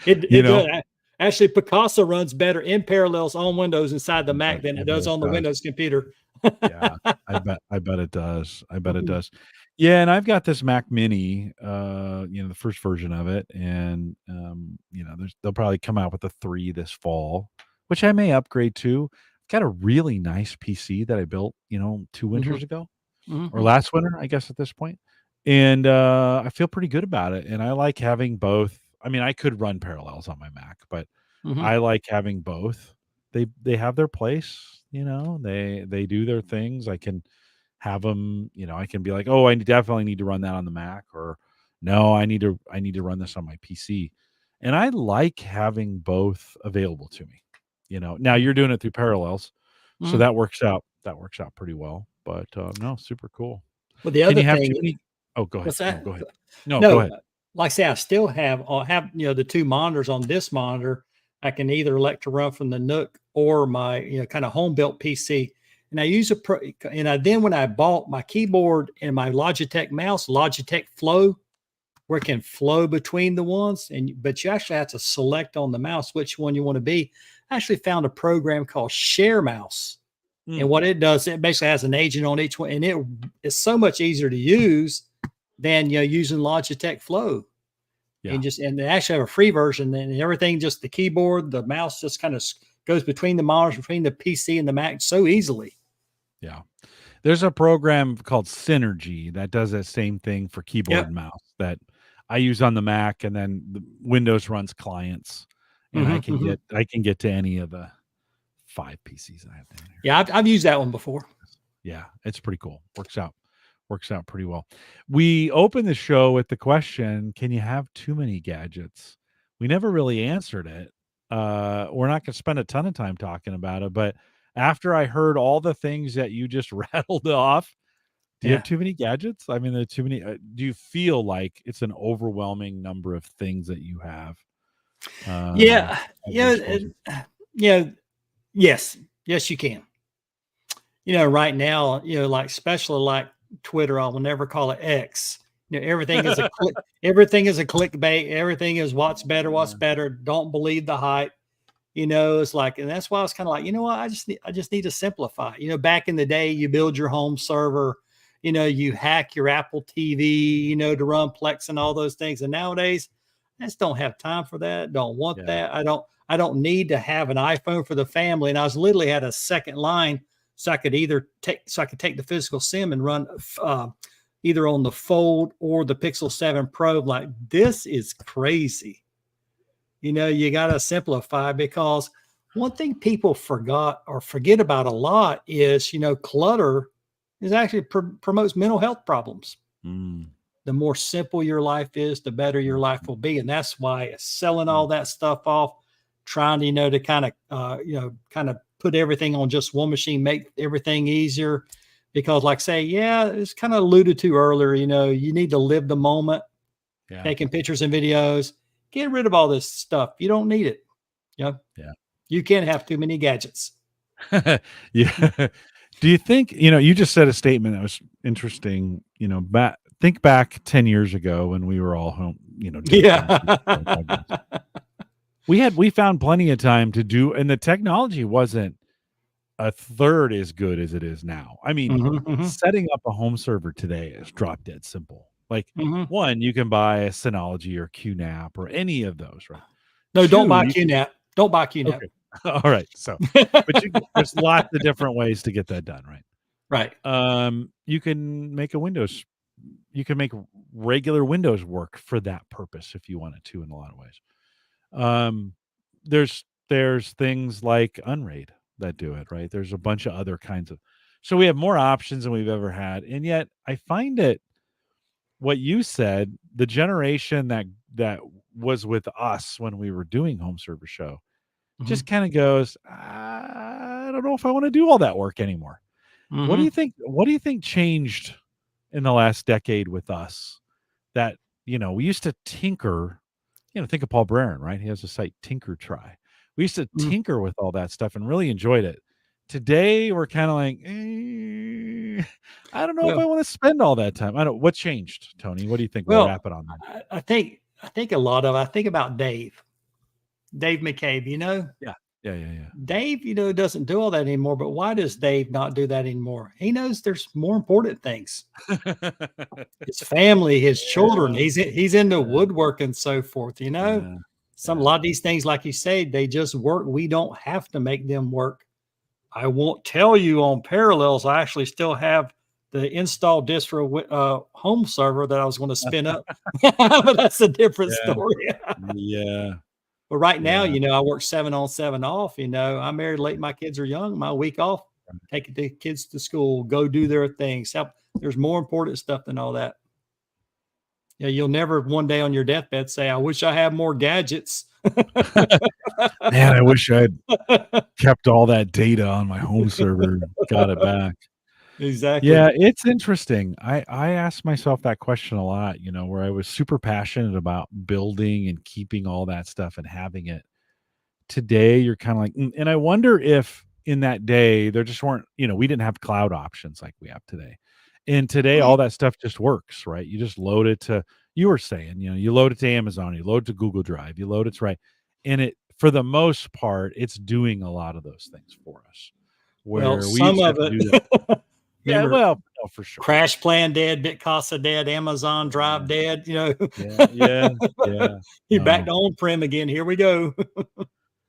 You it know? does. Actually, Picasso runs better in Parallels on Windows inside the Mac than I it bet does it on the does. Windows computer. Yeah, I bet it does. I bet it Mhm, does. Yeah, and I've got this Mac Mini, the first version of it, and they'll probably come out with a 3 this fall, which I may upgrade to. I've got a really nice PC that I built, 2 mhm, winters ago or mhm, last winter, I guess at this point. And I feel pretty good about it. And I like having both. I mean, I could run Parallels on my Mac, but mhm. I like having both. They have their place, they do their things. I can have them, I can be like, "Oh, I definitely need to run that on the Mac," or "No, I need to run this on my PC." And I like having both available to me. Now you're doing it through Parallels, so Mhm. that works out pretty well. But no, super cool. Well, the Can other you have too thing, many? Oh, go ahead. what's No, that? go ahead. No, go No, ahead. like I say, I still have the two monitors on this monitor. I can either elect to run from the Nook or my kind of home built PC. And I use then when I bought my keyboard and my Logitech mouse, Logitech Flow, where it can flow between the ones, but you actually have to select on the mouse which one you want to be. I actually found a program called Share Mouse. And Mm, what it does, it basically has an agent on each one, and it is so much easier to use than using Logitech Flow. yeah, And they actually have a free version, and everything, just the keyboard, the mouse, just kind of goes between the monitors, between the PC and the Mac so easily. yeah. There's a program called Synergy that does that same thing for keyboard Yep. and mouse that I use on the Mac, and then the Windows runs clients, and I Hmm, can hmm. get to any of the 5 PCs I have down here. Yeah, I've used that one before. Yeah, it's pretty cool. Works out pretty well. We opened the show with the question, can you have too many gadgets? We never really answered it. We're not gonna spend a ton of time talking about it, but after I heard all the things that you just rattled off, do you have Yeah. too many gadgets? I mean, there are too many. Do you feel like it's an overwhelming number of things that you have Yeah. at your Yeah. disposal? Yeah. Yes. Yes, you can. Right now, like especially like Twitter, I will never call it X. Everything is a click, everything is a clickbait, everything is what's better, what's better. Don't believe the hype. It's like, and that's why I was kind of like, what, I just need to simplify. Back in the day, you build your home server, you hack your Apple TV, to run Plex and all those things. And nowadays, I just don't have time for that. Don't want Yeah, that. I don't need to have an iPhone for the family. And I was literally had a second line so I could take the physical sim and run either on the Fold or the Pixel 7 Pro. Like, this is crazy. You got to simplify, because one thing people forgot or forget about a lot is, clutter is actually promotes mental health problems. mm, The more simple your life is, the better your life mhm, will be. And that's why selling mm. all that stuff off, trying to, to kind of put everything on just one machine, make everything easier. Because like say, yeah, it's kind of alluded to earlier, you need to live the moment, Yeah, taking pictures and videos, get rid of all this stuff. You don't need it. You know, yeah. you can't have too many gadgets. Yeah. Do you think, you just said a statement that was interesting, think back 10 years ago when we were all home, doing home Yeah. projects. We found plenty of time to do, and the technology wasn't a third as good as it is now. I mean, Mhm, mhm, setting up a home server today is drop dead simple. Like, mhm. one, you can buy a Synology or QNAP or any of those, right? No, don't Two, buy you can QNAP. Don't buy QNAP. okay. All right. So, but there's lots of different ways to get that done, right? Right. You can make you can make regular Windows work for that purpose if you wanted to in a lot of ways. Um, there's things like Unraid. that do it, right? There's a bunch of other kinds of, so we have more options than we've ever had. And yet I find it, what you said, the generation that was with us when we were doing Home Server Show Mhm. just kind of goes, I don't know if I want to do all that work anymore. What do you Mhm. think? What do you think changed in the last decade with us? That, we used to tinker. Think of Paul Braren, right? He has a site, Tinker Try. We used to Mhm. tinker with all that stuff and really enjoyed it. Today, we're kind of like, I don't know if Well, I want to spend all that time. I don't. What changed, Tony? What do you think? We'll well, wrap it on that. I think a lot of I think about Dave McCabe, Yeah, yeah, yeah, Dave, doesn't do all that anymore, but why does Dave not do that anymore? He knows there's more important things. yeah. His family, his children, Yeah, he's into yeah, woodwork and so forth, yeah, A yeah. lot of these things, like you say, they just work. We don't have to make them work. I won't tell you on Parallels, I actually still have the install disk for a home server that I was going to spin up, but that's a different Yeah, story. yeah, But right now, yeah. I work 7 on, 7 off. I'm married late. My kids are young. My week off, take the kids to school, go do their things. There's more important stuff than all that. Yeah, you'll never one day on your deathbed say, "I wish I had more gadgets." Man, I wish I'd kept all that data on my home server, got it back. Exactly. Yeah, it's interesting. I asked myself that question a lot, where I was super passionate about building and keeping all that stuff and having it. Today, you're kind of like, and I wonder if in that day there just weren't, we didn't have cloud options like we have today. And today, all that stuff just works, right? You just load it to, you were saying, you load it to Amazon, you load it to Google Drive, you load it to, right. And it, for the most part, it's doing a lot of those things for us Well, where we some used to of have to do that. it. Yeah, Remember, well, no, for sure. Crash Plan dead, Bitcasa dead, Amazon Drive Yeah, dead. yeah, yeah, yeah. You're back No. to on-prem again. Here we go.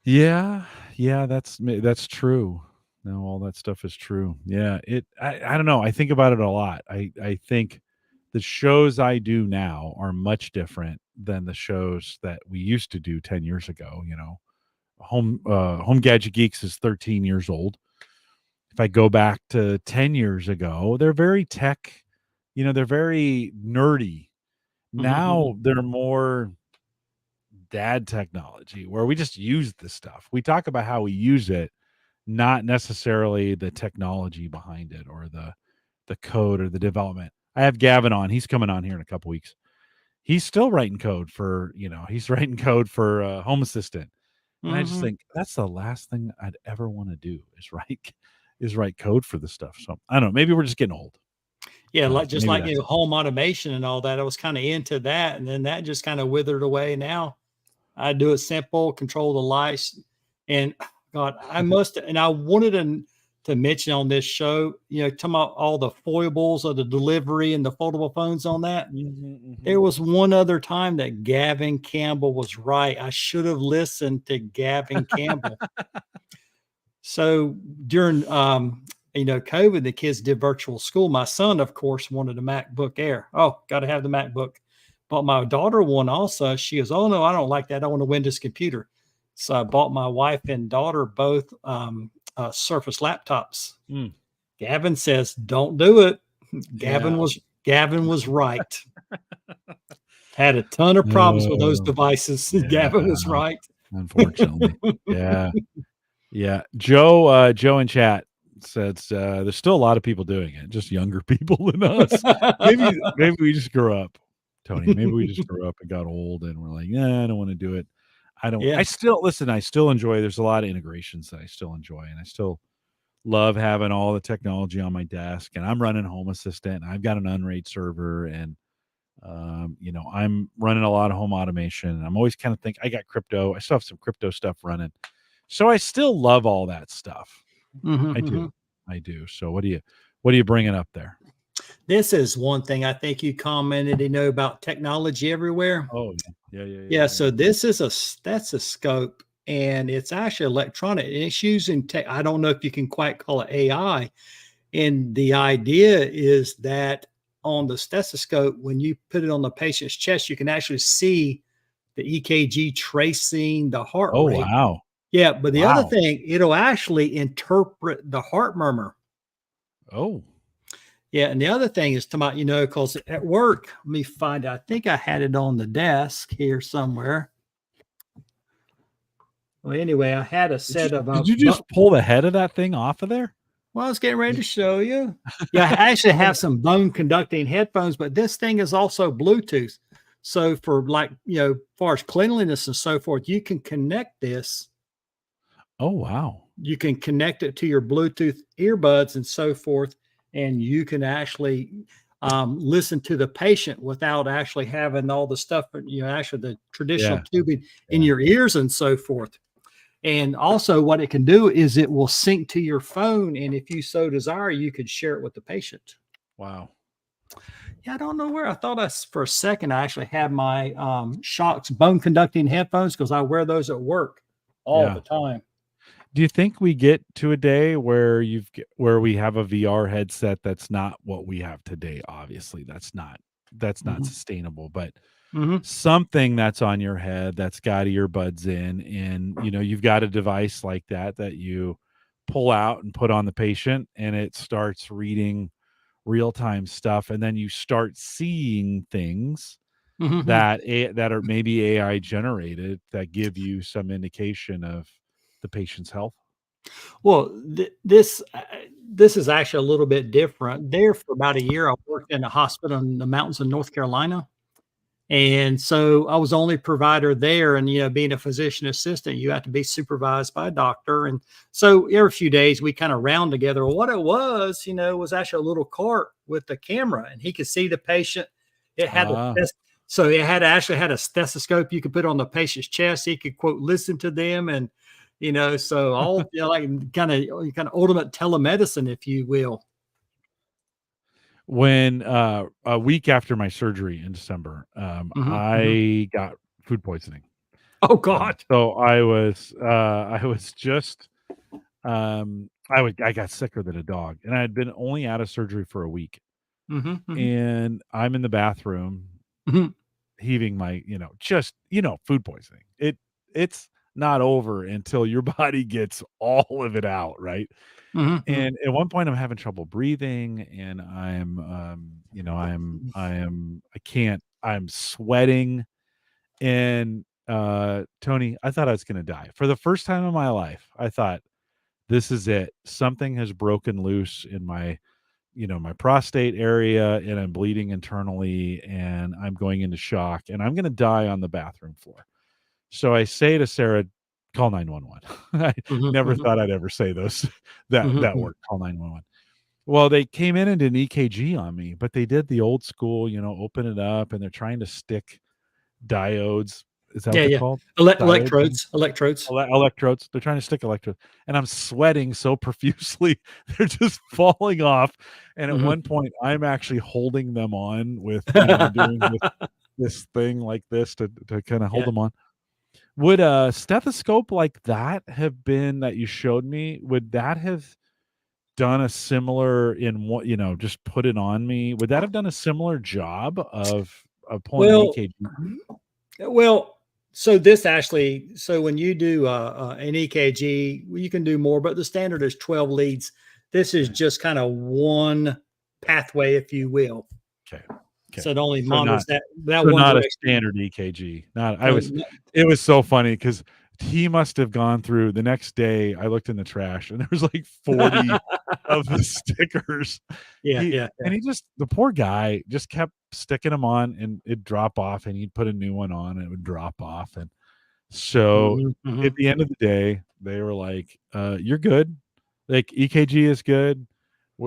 Yeah, yeah, that's true. No, all that stuff is true. Yeah, I don't know. I think about it a lot. I think the shows I do now are much different than the shows that we used to do 10 years ago, Home Gadget Geeks is 13 years old. If I go back to 10 years ago, they're very tech, they're very nerdy. Mhm. Now they're more dad technology where we just use the stuff. We talk about how we use it, not necessarily the technology behind it or the code or the development. I have Gavin on. He's coming on here in a couple weeks. He's still writing code for, he's writing code for Home Assistant. And I just Mhm. think that's the last thing I'd ever want to do is write code for the stuff. So I don't know. Maybe we're just getting old. Yeah, So like just maybe like that's home automation and all that. I was kind of into that, and then that just kind of withered away. Now I do it simple, control the lights, and God, I must. And I wanted to mention on this show, talking about all the foibles of the delivery and the foldable phones on that. Mhm, mhm. There was one other time that Gavin Campbell was right. I should have listened to Gavin Campbell. So during COVID, the kids did virtual school. My son, of course, wanted a MacBook Air. Oh, got to have the MacBook. But my daughter one also. She goes, "Oh no, I don't like that. I want a Windows computer." So I bought my wife and daughter both Surface laptops. Mm. Gavin says, "Don't do it." Yeah. Gavin was right. Had a ton of problems with those Oh, devices. yeah, Gavin was right. unfortunately. Yeah. Yeah. Joe in chat says, there's still a lot of people doing it, just younger people than us. Maybe we just grew up, Tony. Maybe we just grew up and got old and we're like, "Yeah, I don't wanna do it." Yeah. I still listen, I still enjoy, there's a lot of integrations that I still enjoy, and I still love having all the technology on my desk, and I'm running Home Assistant, and I've got an Unraid server, and I'm running a lot of home automation. And I'm always kind of think I got crypto. I still have some crypto stuff running. So I still love all that stuff. Mhm, I do. mhm. I do. So what are you bringing up there? This is one thing I think you commented, about technology everywhere. Oh, yeah. Yeah, yeah, yeah, Yeah, yeah. so this is a stethoscope, and it's actually electronic, and it's using tech. I don't know if you can quite call it AI. And the idea is that on the stethoscope, when you put it on the patient's chest, you can actually see the EKG tracing the heart Oh, rate. wow. Yeah, but the other Wow. thing, it'll actually interpret the heart murmur. Oh, Yeah, and the other thing is to my, because at work, let me find. I think I had it on the desk here somewhere. Well, anyway, I had a did you set of did you just pull the head of that thing off of there? well, I was getting ready to show you. Yeah, I actually have some bone conducting headphones, but this thing is also Bluetooth. So for like, far as cleanliness and so forth, you can connect this. Oh, wow. You can connect it to your Bluetooth earbuds and so forth, and you can actually listen to the patient without actually having all the stuff, actually the traditional Yeah, tubing in yeah. your ears and so forth. And also, what it can do is it will sync to your phone. And if you so desire, you could share it with the patient. Wow. Yeah, I don't know where. I thought for a second, I actually had my Shocks bone conducting headphones because I wear those at work all Yeah. the time. Do you think we get to a day where where we have a VR headset that's not what we have today? Obviously, that's not Hmm. sustainable, but Hmm. something that's on your head that's got earbuds in, and you've got a device like that you pull out and put on the patient, and it starts reading real-time stuff, and then you start seeing things Hmm. that are maybe AI generated that give you some indication of the patient's health. Well, this is actually a little bit different. There for about a year, I worked in a hospital in the mountains of North Carolina. And so I was the only provider there. And, being a physician assistant, you have to be supervised by a doctor. And so every few days we kind of round together. Well, what it was, was actually a little cart with the camera and he could see the patient. It had a Ah. so it had actually had a stethoscope you could put on the patient's chest. He could quote, listen to them. And, so all like kind of ultimate telemedicine, if you will. When, a week after my surgery in December, Mhm, mhm. I got food poisoning. Oh God. So I was just, I got sicker than a dog, and I had been only out of surgery for a week, Mhm, mhm, and I'm in the bathroom mhm, heaving my, just, food poisoning. It's not over until your body gets all of it out, right? mhm, mhm. And at one point, I'm having trouble breathing, and I can't, I'm sweating. And, Tony, I thought I was gonna die. For the first time in my life, I thought, "This is it. Something has broken loose in my prostate area, and I'm bleeding internally, and I'm going into shock, and I'm gonna die on the bathroom floor." So I say to Sarah, "Call 911." I Mhm, never mhm, thought I'd ever say those that mhm, word, "Call 911." Well, they came in and did an EKG on me, but they did the old school, open it up, and they're trying to stick diodes. Is that what yeah, they're yeah. called? Diodes in? Electrodes. Electrodes. They're trying to stick electrodes, and I'm sweating so profusely, they're just falling off, and at Mhm. one point, I'm actually holding them on with, doing this thing like this to kinda hold Yeah. them on. Would a stethoscope like that have been that you showed me, would that have done a similar in what just put it on me? Would that have done a similar job of pulling an Well EKG? well, so this actually so when you do, an EKG, you can do more, but the standard is 12 leads. This is Okay, just kinda one pathway, if you will. okay, okay. So it only So not monitors that so one not a direction. standard EKG. Not I No, was It was so funny because he must have gone through the next day. I looked in the trash, and there was like 40 of the stickers. Yeah, yeah, yeah. He just, the poor guy just kept sticking them on, and it'd drop off, and he'd put a new one on, and it would drop off, and so Mhm, at mhm, the end of the day, they were like, "You're good. Like, EKG is good.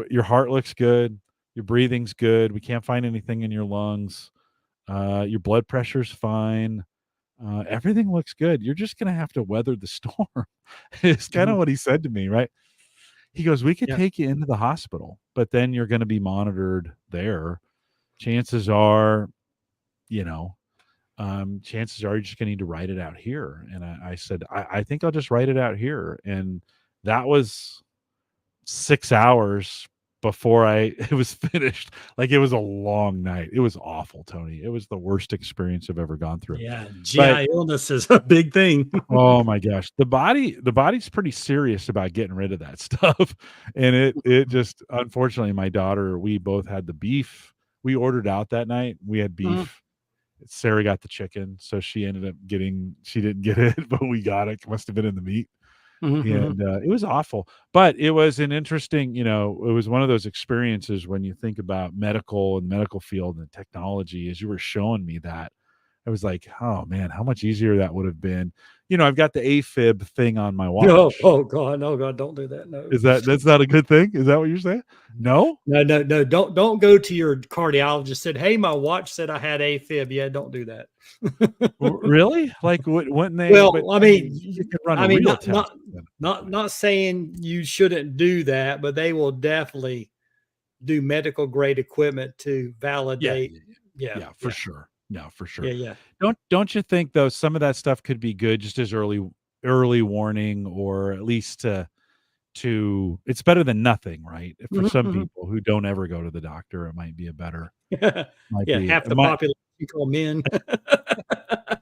Your heart looks good. Your breathing's good. We can't find anything in your lungs. Your blood pressure's fine. Everything looks good. You're just gonna have to weather the storm." It's kinda mhm. what he said to me, right? He goes, "We could Yeah. take you into the hospital, but then you're gonna be monitored there. Chances are, you know, chances are you're just gonna need to write it out here." And I said, I think I'll just write it out here." And that was 6 hours before it was finished. Like, it was a long night. It was awful, Tony. It was the worst experience I've ever gone through. Yeah, But GI illness is a big thing. oh my gosh, the body's pretty serious about getting rid of that stuff, and it just, unfortunately, my daughter, we both had the beef. We ordered out that night. We had Mhm, beef. Sarah got the chicken, so she ended up she didn't get it, but we got it. Must have been in the meat. mhm, mhm. And it was awful, but it was an interesting, it was one of those experiences when you think about medical field and technology. As you were showing me that, I was like, oh man, how much easier that would have been. I've got the AFib thing on my No, watch. oh God, don't do that. No. That's not a good thing? Is that what you're saying? No. No, no, no, don't go to your cardiologist, said, "Hey, my watch said I had AFib." Yeah, don't do that. Really? Like, wouldn't they? But Well, I I mean, mean, you could run a I mean, real not test. not Then, not hopefully. not saying you shouldn't do that, but they will definitely do medical grade equipment to Yeah, validate. yeah, yeah. Yeah, Yeah, for yeah, sure. No, for yeah, sure. yeah. Don't you think though some of that stuff could be good just as early warning, or at least to it's better than nothing, right? For Mhm, some mhm. people who don't ever go to the doctor, it might be a better might Yeah, be half it the might population you call men.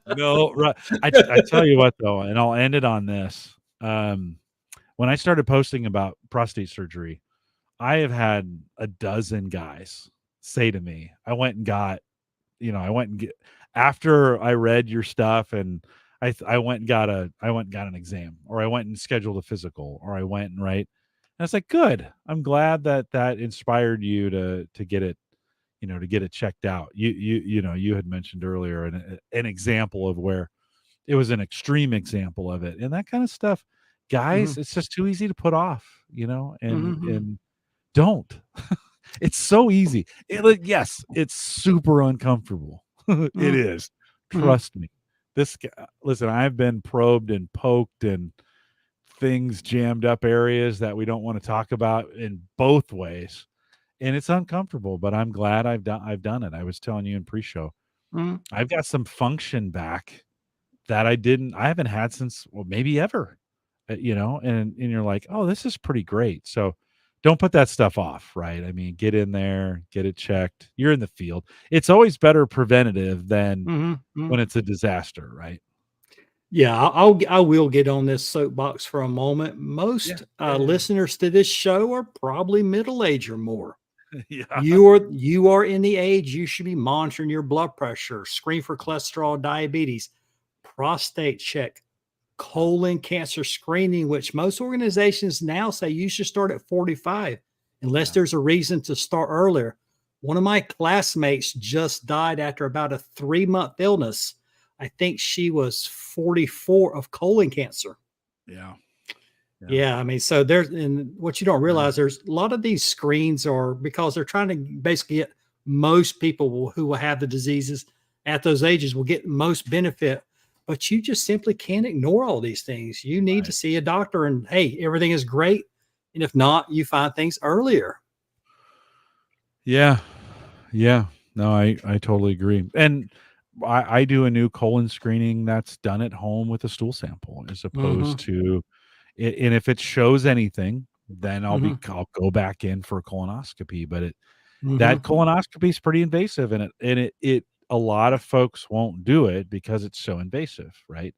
no, right. I tell you what though, and I'll end it on this. When I started posting about prostate surgery, I have had a dozen guys say to me, I went and get after I read your stuff, and I went and got an exam, or I went and scheduled a physical, or I went and right. And I was like, good. I'm glad that inspired you to get it, to get it checked out. You had mentioned earlier an example of where it was an extreme example of it, and that kind of stuff, guys. Mhm, It's just too easy to put off, mhm, and mhm, don't. It's so easy. Yes, it's super uncomfortable. It mhm, is. mhm, Trust me. Listen, I've been probed and poked and things jammed up areas that we don't want to talk about in both ways. And it's uncomfortable, but I'm glad I've done it. I was telling you in pre-show. mhm. I've got some function back that I haven't had since, well, maybe ever. And you're like, "Oh, this is pretty great." So don't put that stuff off, right? I mean, get in there, get it checked. You're in the field. It's always better preventative than Mhm, when mhm. it's a disaster, right? Yeah, I will get on this soapbox for a moment. Yeah. Most Yeah. listeners to this show are probably middle age or more. Yeah. You are in the age you should be monitoring your blood pressure, screen for cholesterol, diabetes, prostate check, Yeah. colon cancer screening, which most organizations now say you should start at 45 unless Yeah. there's a reason to start earlier. One of my classmates just died after about a 3-month illness. I think she was 44 of colon cancer. Yeah. Yeah. Yeah, I mean, so there's and what you don't Yeah. realize there's a lot of these screens are because they're trying to basically get most people who will have the diseases at those ages will get most benefit, but you just simply can't ignore all these things. You need to Right. see a doctor and hey, everything is great. And if not, you find things earlier. Yeah. Yeah. No, I totally agree. And I do a new colon screening that's done at home with a stool sample, as opposed Mhm. to and if it shows anything, then Mhm. I'll go back in for a colonoscopy. But that Mhm. colonoscopy is pretty invasive, and it a lot of folks won't do it because it's so invasive, right?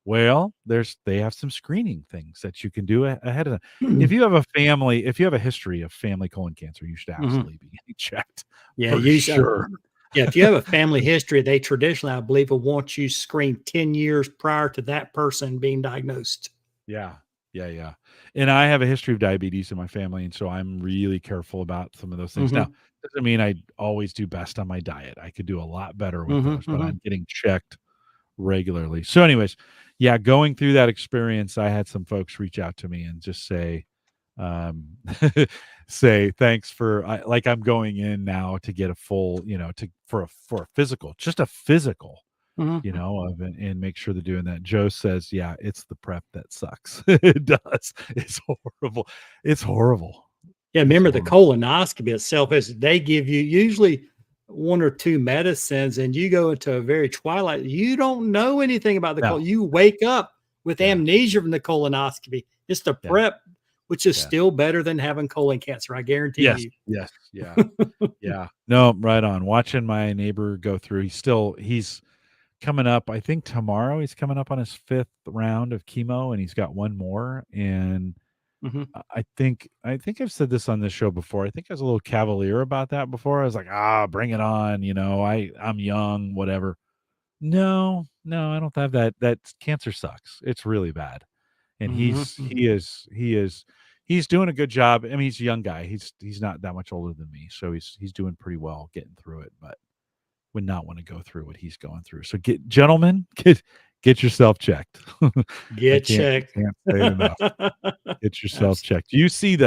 Well, they have some screening things that you can do ahead of time. Mhm. If you have a history of family colon cancer, you should Mhm. absolutely be getting checked Yeah, for you sure. yeah, if you have a family history, they traditionally, I believe, will want you screened 10 years prior to that person being diagnosed. Yeah. Yeah, yeah. And I have a history of diabetes in my family, and so I'm really careful about some of those things. Now, Mhm. doesn't mean I always do best on my diet. I could do a lot better with Mhm. those, but Mhm. I'm getting checked regularly. So anyways, yeah, going through that experience, I had some folks reach out to me and just say, um, say thanks like I'm going in now to get a full, for a physical, just a physical, Mhm. and make sure they're doing that. Joe says, yeah, it's the prep that sucks. It does. It's horrible. It's horrible. Yeah, It's remember the horrible. colonoscopy itself is they give you usually 1 or 2 medicines and you go into a very twilight. You don't know anything about the No. you wake up with Yeah. amnesia from the colonoscopy. It's the Yeah. prep which is Yeah. still better than having colon cancer. I guarantee Yes. you. Yes. Yeah. Yeah. No, right on. Watching my neighbor go through. He's coming up. I think tomorrow he's coming up on his 5th round of chemo, and he's got one more. And Hmm. I think I've said this on this show before. I think I was a little cavalier about that before. I was like, bring it on. I'm young, whatever. No, no, I don't have that. That cancer sucks. It's really bad. And Hmm. he's doing a good job. I mean, he's a young guy. He's not that much older than me. So he's doing pretty well getting through it, but would not want to go through what he's going through. So gentlemen, get yourself checked. I Get checked. can't say it enough. Get yourself checked. You see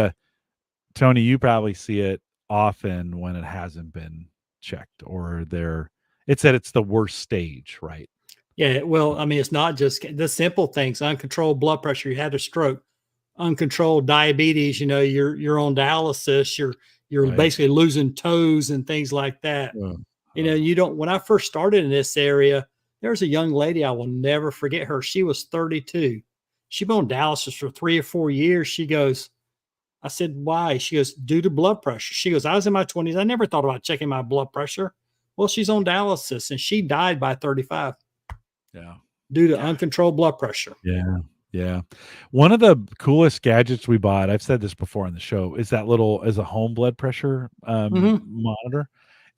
Tony, you probably see it often when it hasn't been checked, or it's the worst stage, right? Yeah, well, I mean, it's not just the simple things: uncontrolled blood pressure, you had a stroke, uncontrolled diabetes. You're on dialysis. You're Right. basically losing toes and things like that. You don't. When I first started in this area, there was a young lady, I will never forget her. She was 32. She'd been on dialysis for 3 or 4 years. She goes, I said, why? She goes, due to blood pressure. She goes, I was in my 20s. I never thought about checking my blood pressure. Well, she's on dialysis, and she died by 35. Yeah. Due to uncontrolled blood pressure. Yeah. Yeah. One of the coolest gadgets we bought, I've said this before on the show, is that little as a home blood pressure monitor.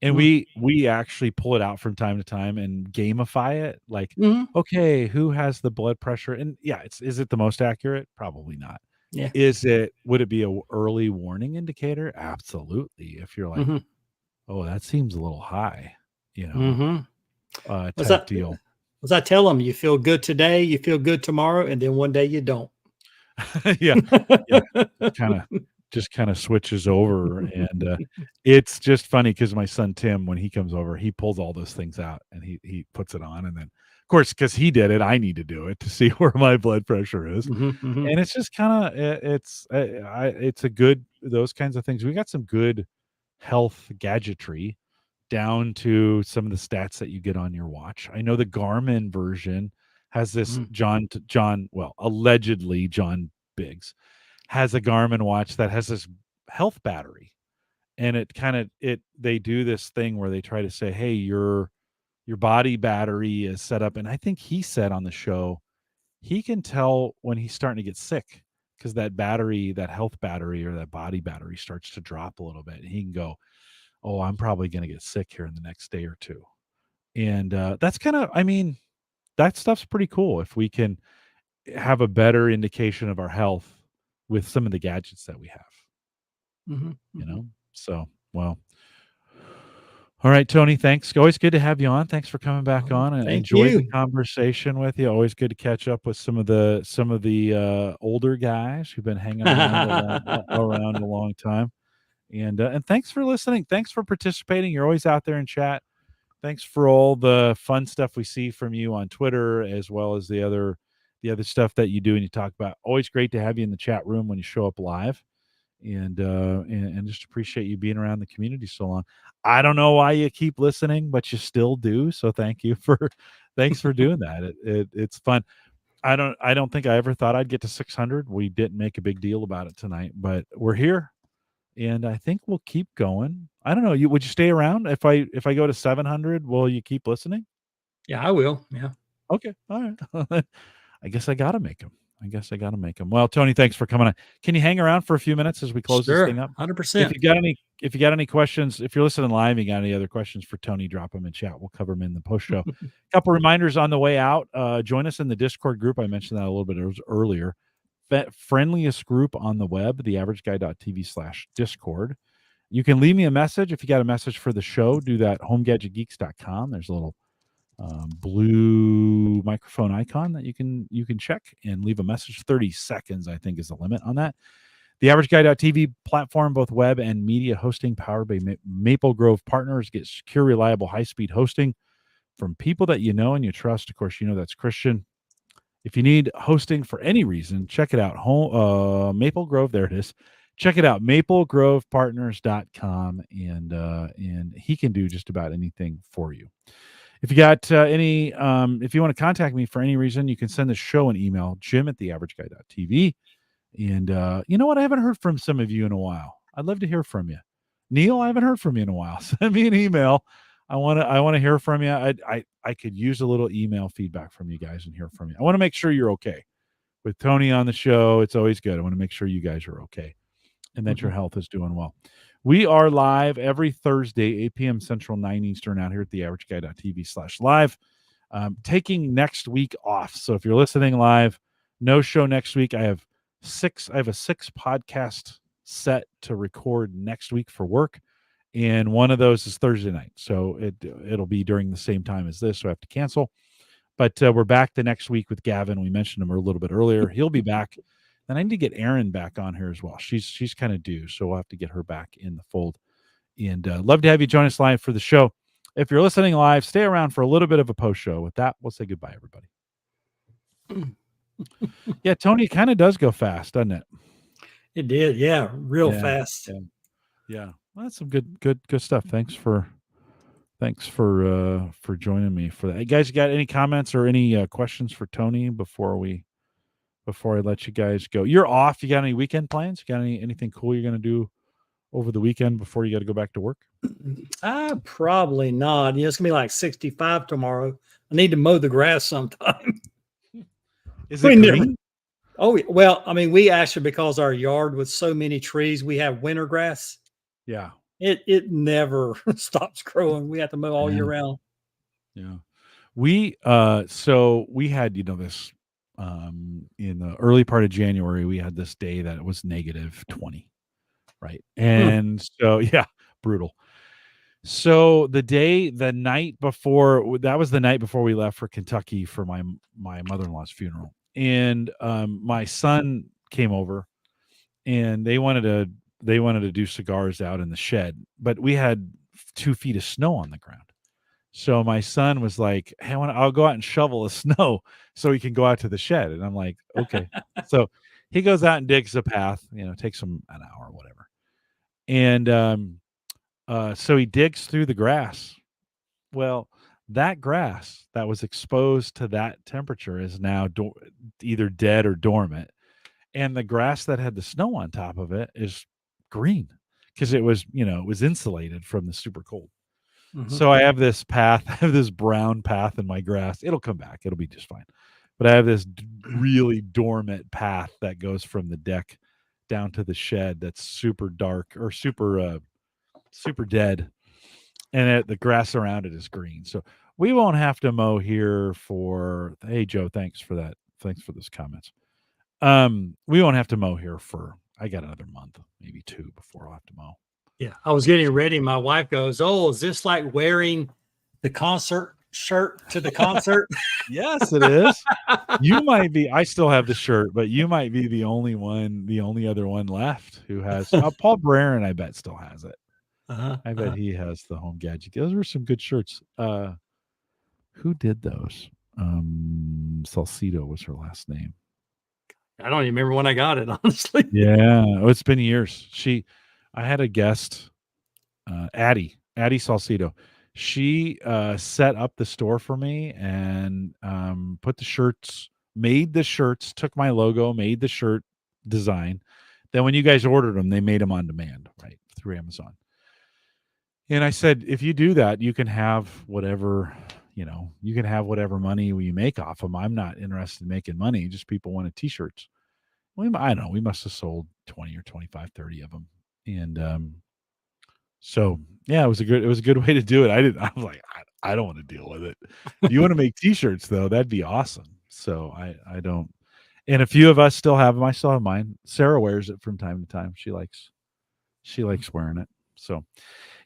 And we actually pull it out from time to time and gamify it. Like, okay, who has the blood pressure? And yeah, is it the most accurate? Probably not. Yeah. Would it be a early warning indicator? Absolutely. If you're like, oh, that seems a little high, type deal. As I tell them, you feel good today, you feel good tomorrow, and then one day you don't. Yeah. Just kind of switches over. And it's just funny because my son Tim, when he comes over, he pulls all those things out and he puts it on. And then, of course, because he did it, I need to do it to see where my blood pressure is. And it's just kind of it's a good, those kinds of things. We got some good health gadgetry down to some of the stats that you get on your watch. I know the Garmin version has this allegedly John Biggs has a Garmin watch that has this health battery. And they do this thing where they try to say, hey, your body battery is set up. And I think he said on the show, he can tell when he's starting to get sick because that battery, that health battery or that body battery starts to drop a little bit. And he can go, oh, I'm probably going to get sick here in the next day or two. And that's that stuff's pretty cool if we can have a better indication of our health with some of the gadgets that we have. So, well, all right, Tony, thanks. Always good to have you on. Thanks for coming back on. And enjoyed the conversation with you. Always good to catch up with some of the older guys who've been hanging around a long time. And thanks for listening. Thanks for participating. You're always out there in chat. Thanks for all the fun stuff we see from you on Twitter, as well as the other stuff that you do and you talk about. Always great to have you in the chat room when you show up live, and just appreciate you being around the community so long. I don't know why you keep listening, but you still do. So thanks for doing that. It's fun. I don't think I ever thought I'd get to 600. We didn't make a big deal about it tonight, but we're here. And I think we'll keep going. I don't know. Would you stay around if I go to 700? Will you keep listening? Yeah, I will. Yeah. Okay. All right. I guess I gotta make them. Well, Tony, thanks for coming on. Can you hang around for a few minutes as we close this thing up? 100%. If you got any questions, if you're listening live, you got any other questions for Tony, drop them in chat. We'll cover them in the post show. A couple reminders on the way out. Join us in the Discord group. I mentioned that a little bit earlier. Friendliest group on the web, theaverageguy.tv/Discord. You can leave me a message if you got a message for the show. Do that homegadgetgeeks.com. There's a little blue microphone icon that you can check and leave a message. 30 seconds, I think, is the limit on that. TheAverageGuy.tv platform, both web and media hosting, powered by Maple Grove Partners. Get secure, reliable, high-speed hosting from people that you know and you trust. Of course, you know that's Christian. If you need hosting for any reason, check it out. Maple Grove, there it is. Check it out, maplegrovepartners.com, and he can do just about anything for you. If you got if you want to contact me for any reason, you can send the show an email, jim@theaverageguy.tv. And you know what? I haven't heard from some of you in a while. I'd love to hear from you. Neil, I haven't heard from you in a while. Send me an email. I want to hear from you. I could use a little email feedback from you guys and hear from you. I want to make sure you're okay. With Tony on the show, it's always good. I want to make sure you guys are okay and that your health is doing well. We are live every Thursday, 8 p.m. Central, 9 Eastern, out here at theaverageguy.tv/live. Taking next week off. So if you're listening live, no show next week. I have a 6 podcast set to record next week for work, and one of those is Thursday night. So it'll be during the same time as this, so I have to cancel. But we're back the next week with Gavin. We mentioned him a little bit earlier. He'll be back. And I need to get Erin back on here as well. She's kind of due, so we'll have to get her back in the fold. And love to have you join us live for the show. If you're listening live, stay around for a little bit of a post show. With that, we'll say goodbye, everybody. Yeah, Tony, kind of does go fast, doesn't it? It did, yeah, real fast. Yeah. Well, that's some good stuff. Thanks for joining me for that. Hey, guys, you got any comments or any questions for Tony before I let you guys go? You're off. You got any weekend plans? You got anything cool you're going to do over the weekend before you got to go back to work? Probably not. Yeah, it's gonna be like 65 tomorrow. I need to mow the grass sometime. Is it green? Oh well, I mean, we actually, because our yard with so many trees, we have winter grass. Yeah. It never stops growing. We have to mow all year round. Yeah. We had, this in the early part of January, we had this day that it was -20, right? And so yeah, brutal. So the night before, that was the night before we left for Kentucky for my mother-in-law's funeral. And my son came over and they wanted to do cigars out in the shed, but we had 2 feet of snow on the ground. So my son was like, "Hey, I'll go out and shovel the snow so he can go out to the shed." And I'm like, "Okay." So he goes out and digs a path, takes him an hour or whatever. And so he digs through the grass. Well, that grass that was exposed to that temperature is now either dead or dormant. And the grass that had the snow on top of it is green because it was insulated from the super cold. So I have this path, I have this brown path in my grass. It'll come back. It'll be just fine. But I have this really dormant path that goes from the deck down to the shed that's super dark or super dead. And the grass around it is green. So we won't have to mow here hey, Joe, thanks for that. Thanks for those comments. We won't have to mow here I got another month, maybe 2 before I'll have to mow. Yeah, I was getting ready. My wife goes, "Oh, is this like wearing the concert shirt to the concert?" Yes, it is. You might be. I still have the shirt, but you might be the only other one left who has. Paul Braren, I bet, still has it. I bet he has the Home Gadget. Those were some good shirts. Who did those? Salcido was her last name. I don't even remember when I got it, honestly. Yeah. Oh, it's been years. I had a guest, Addie Salcido. She set up the store for me and put the shirts, made the shirts, took my logo, made the shirt design. Then when you guys ordered them, they made them on demand, right, through Amazon. And I said, if you do that, you can have whatever, money you make off them. I'm not interested in making money. Just people wanted t-shirts. I don't know. We must have sold 20 or 25, 30 of them. And so yeah, it was a good way to do it. I was like, I don't want to deal with it. If you want to make t-shirts though, that'd be awesome. So I don't. And a few of us still have them. I still have mine. Sarah wears it from time to time. She likes wearing it. So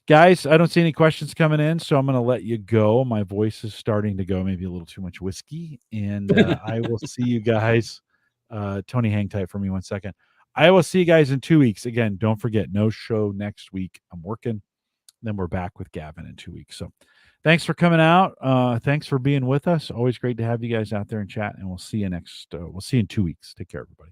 guys, I don't see any questions coming in, so I'm going to let you go. My voice is starting to go, maybe a little too much whiskey. And I will see you guys. Tony, hang tight for me 1 second. I will see you guys in 2 weeks. Again, don't forget, no show next week. I'm working. Then we're back with Gavin in 2 weeks. So thanks for coming out. Thanks for being with us. Always great to have you guys out there and chat. And we'll see you in 2 weeks. Take care, everybody.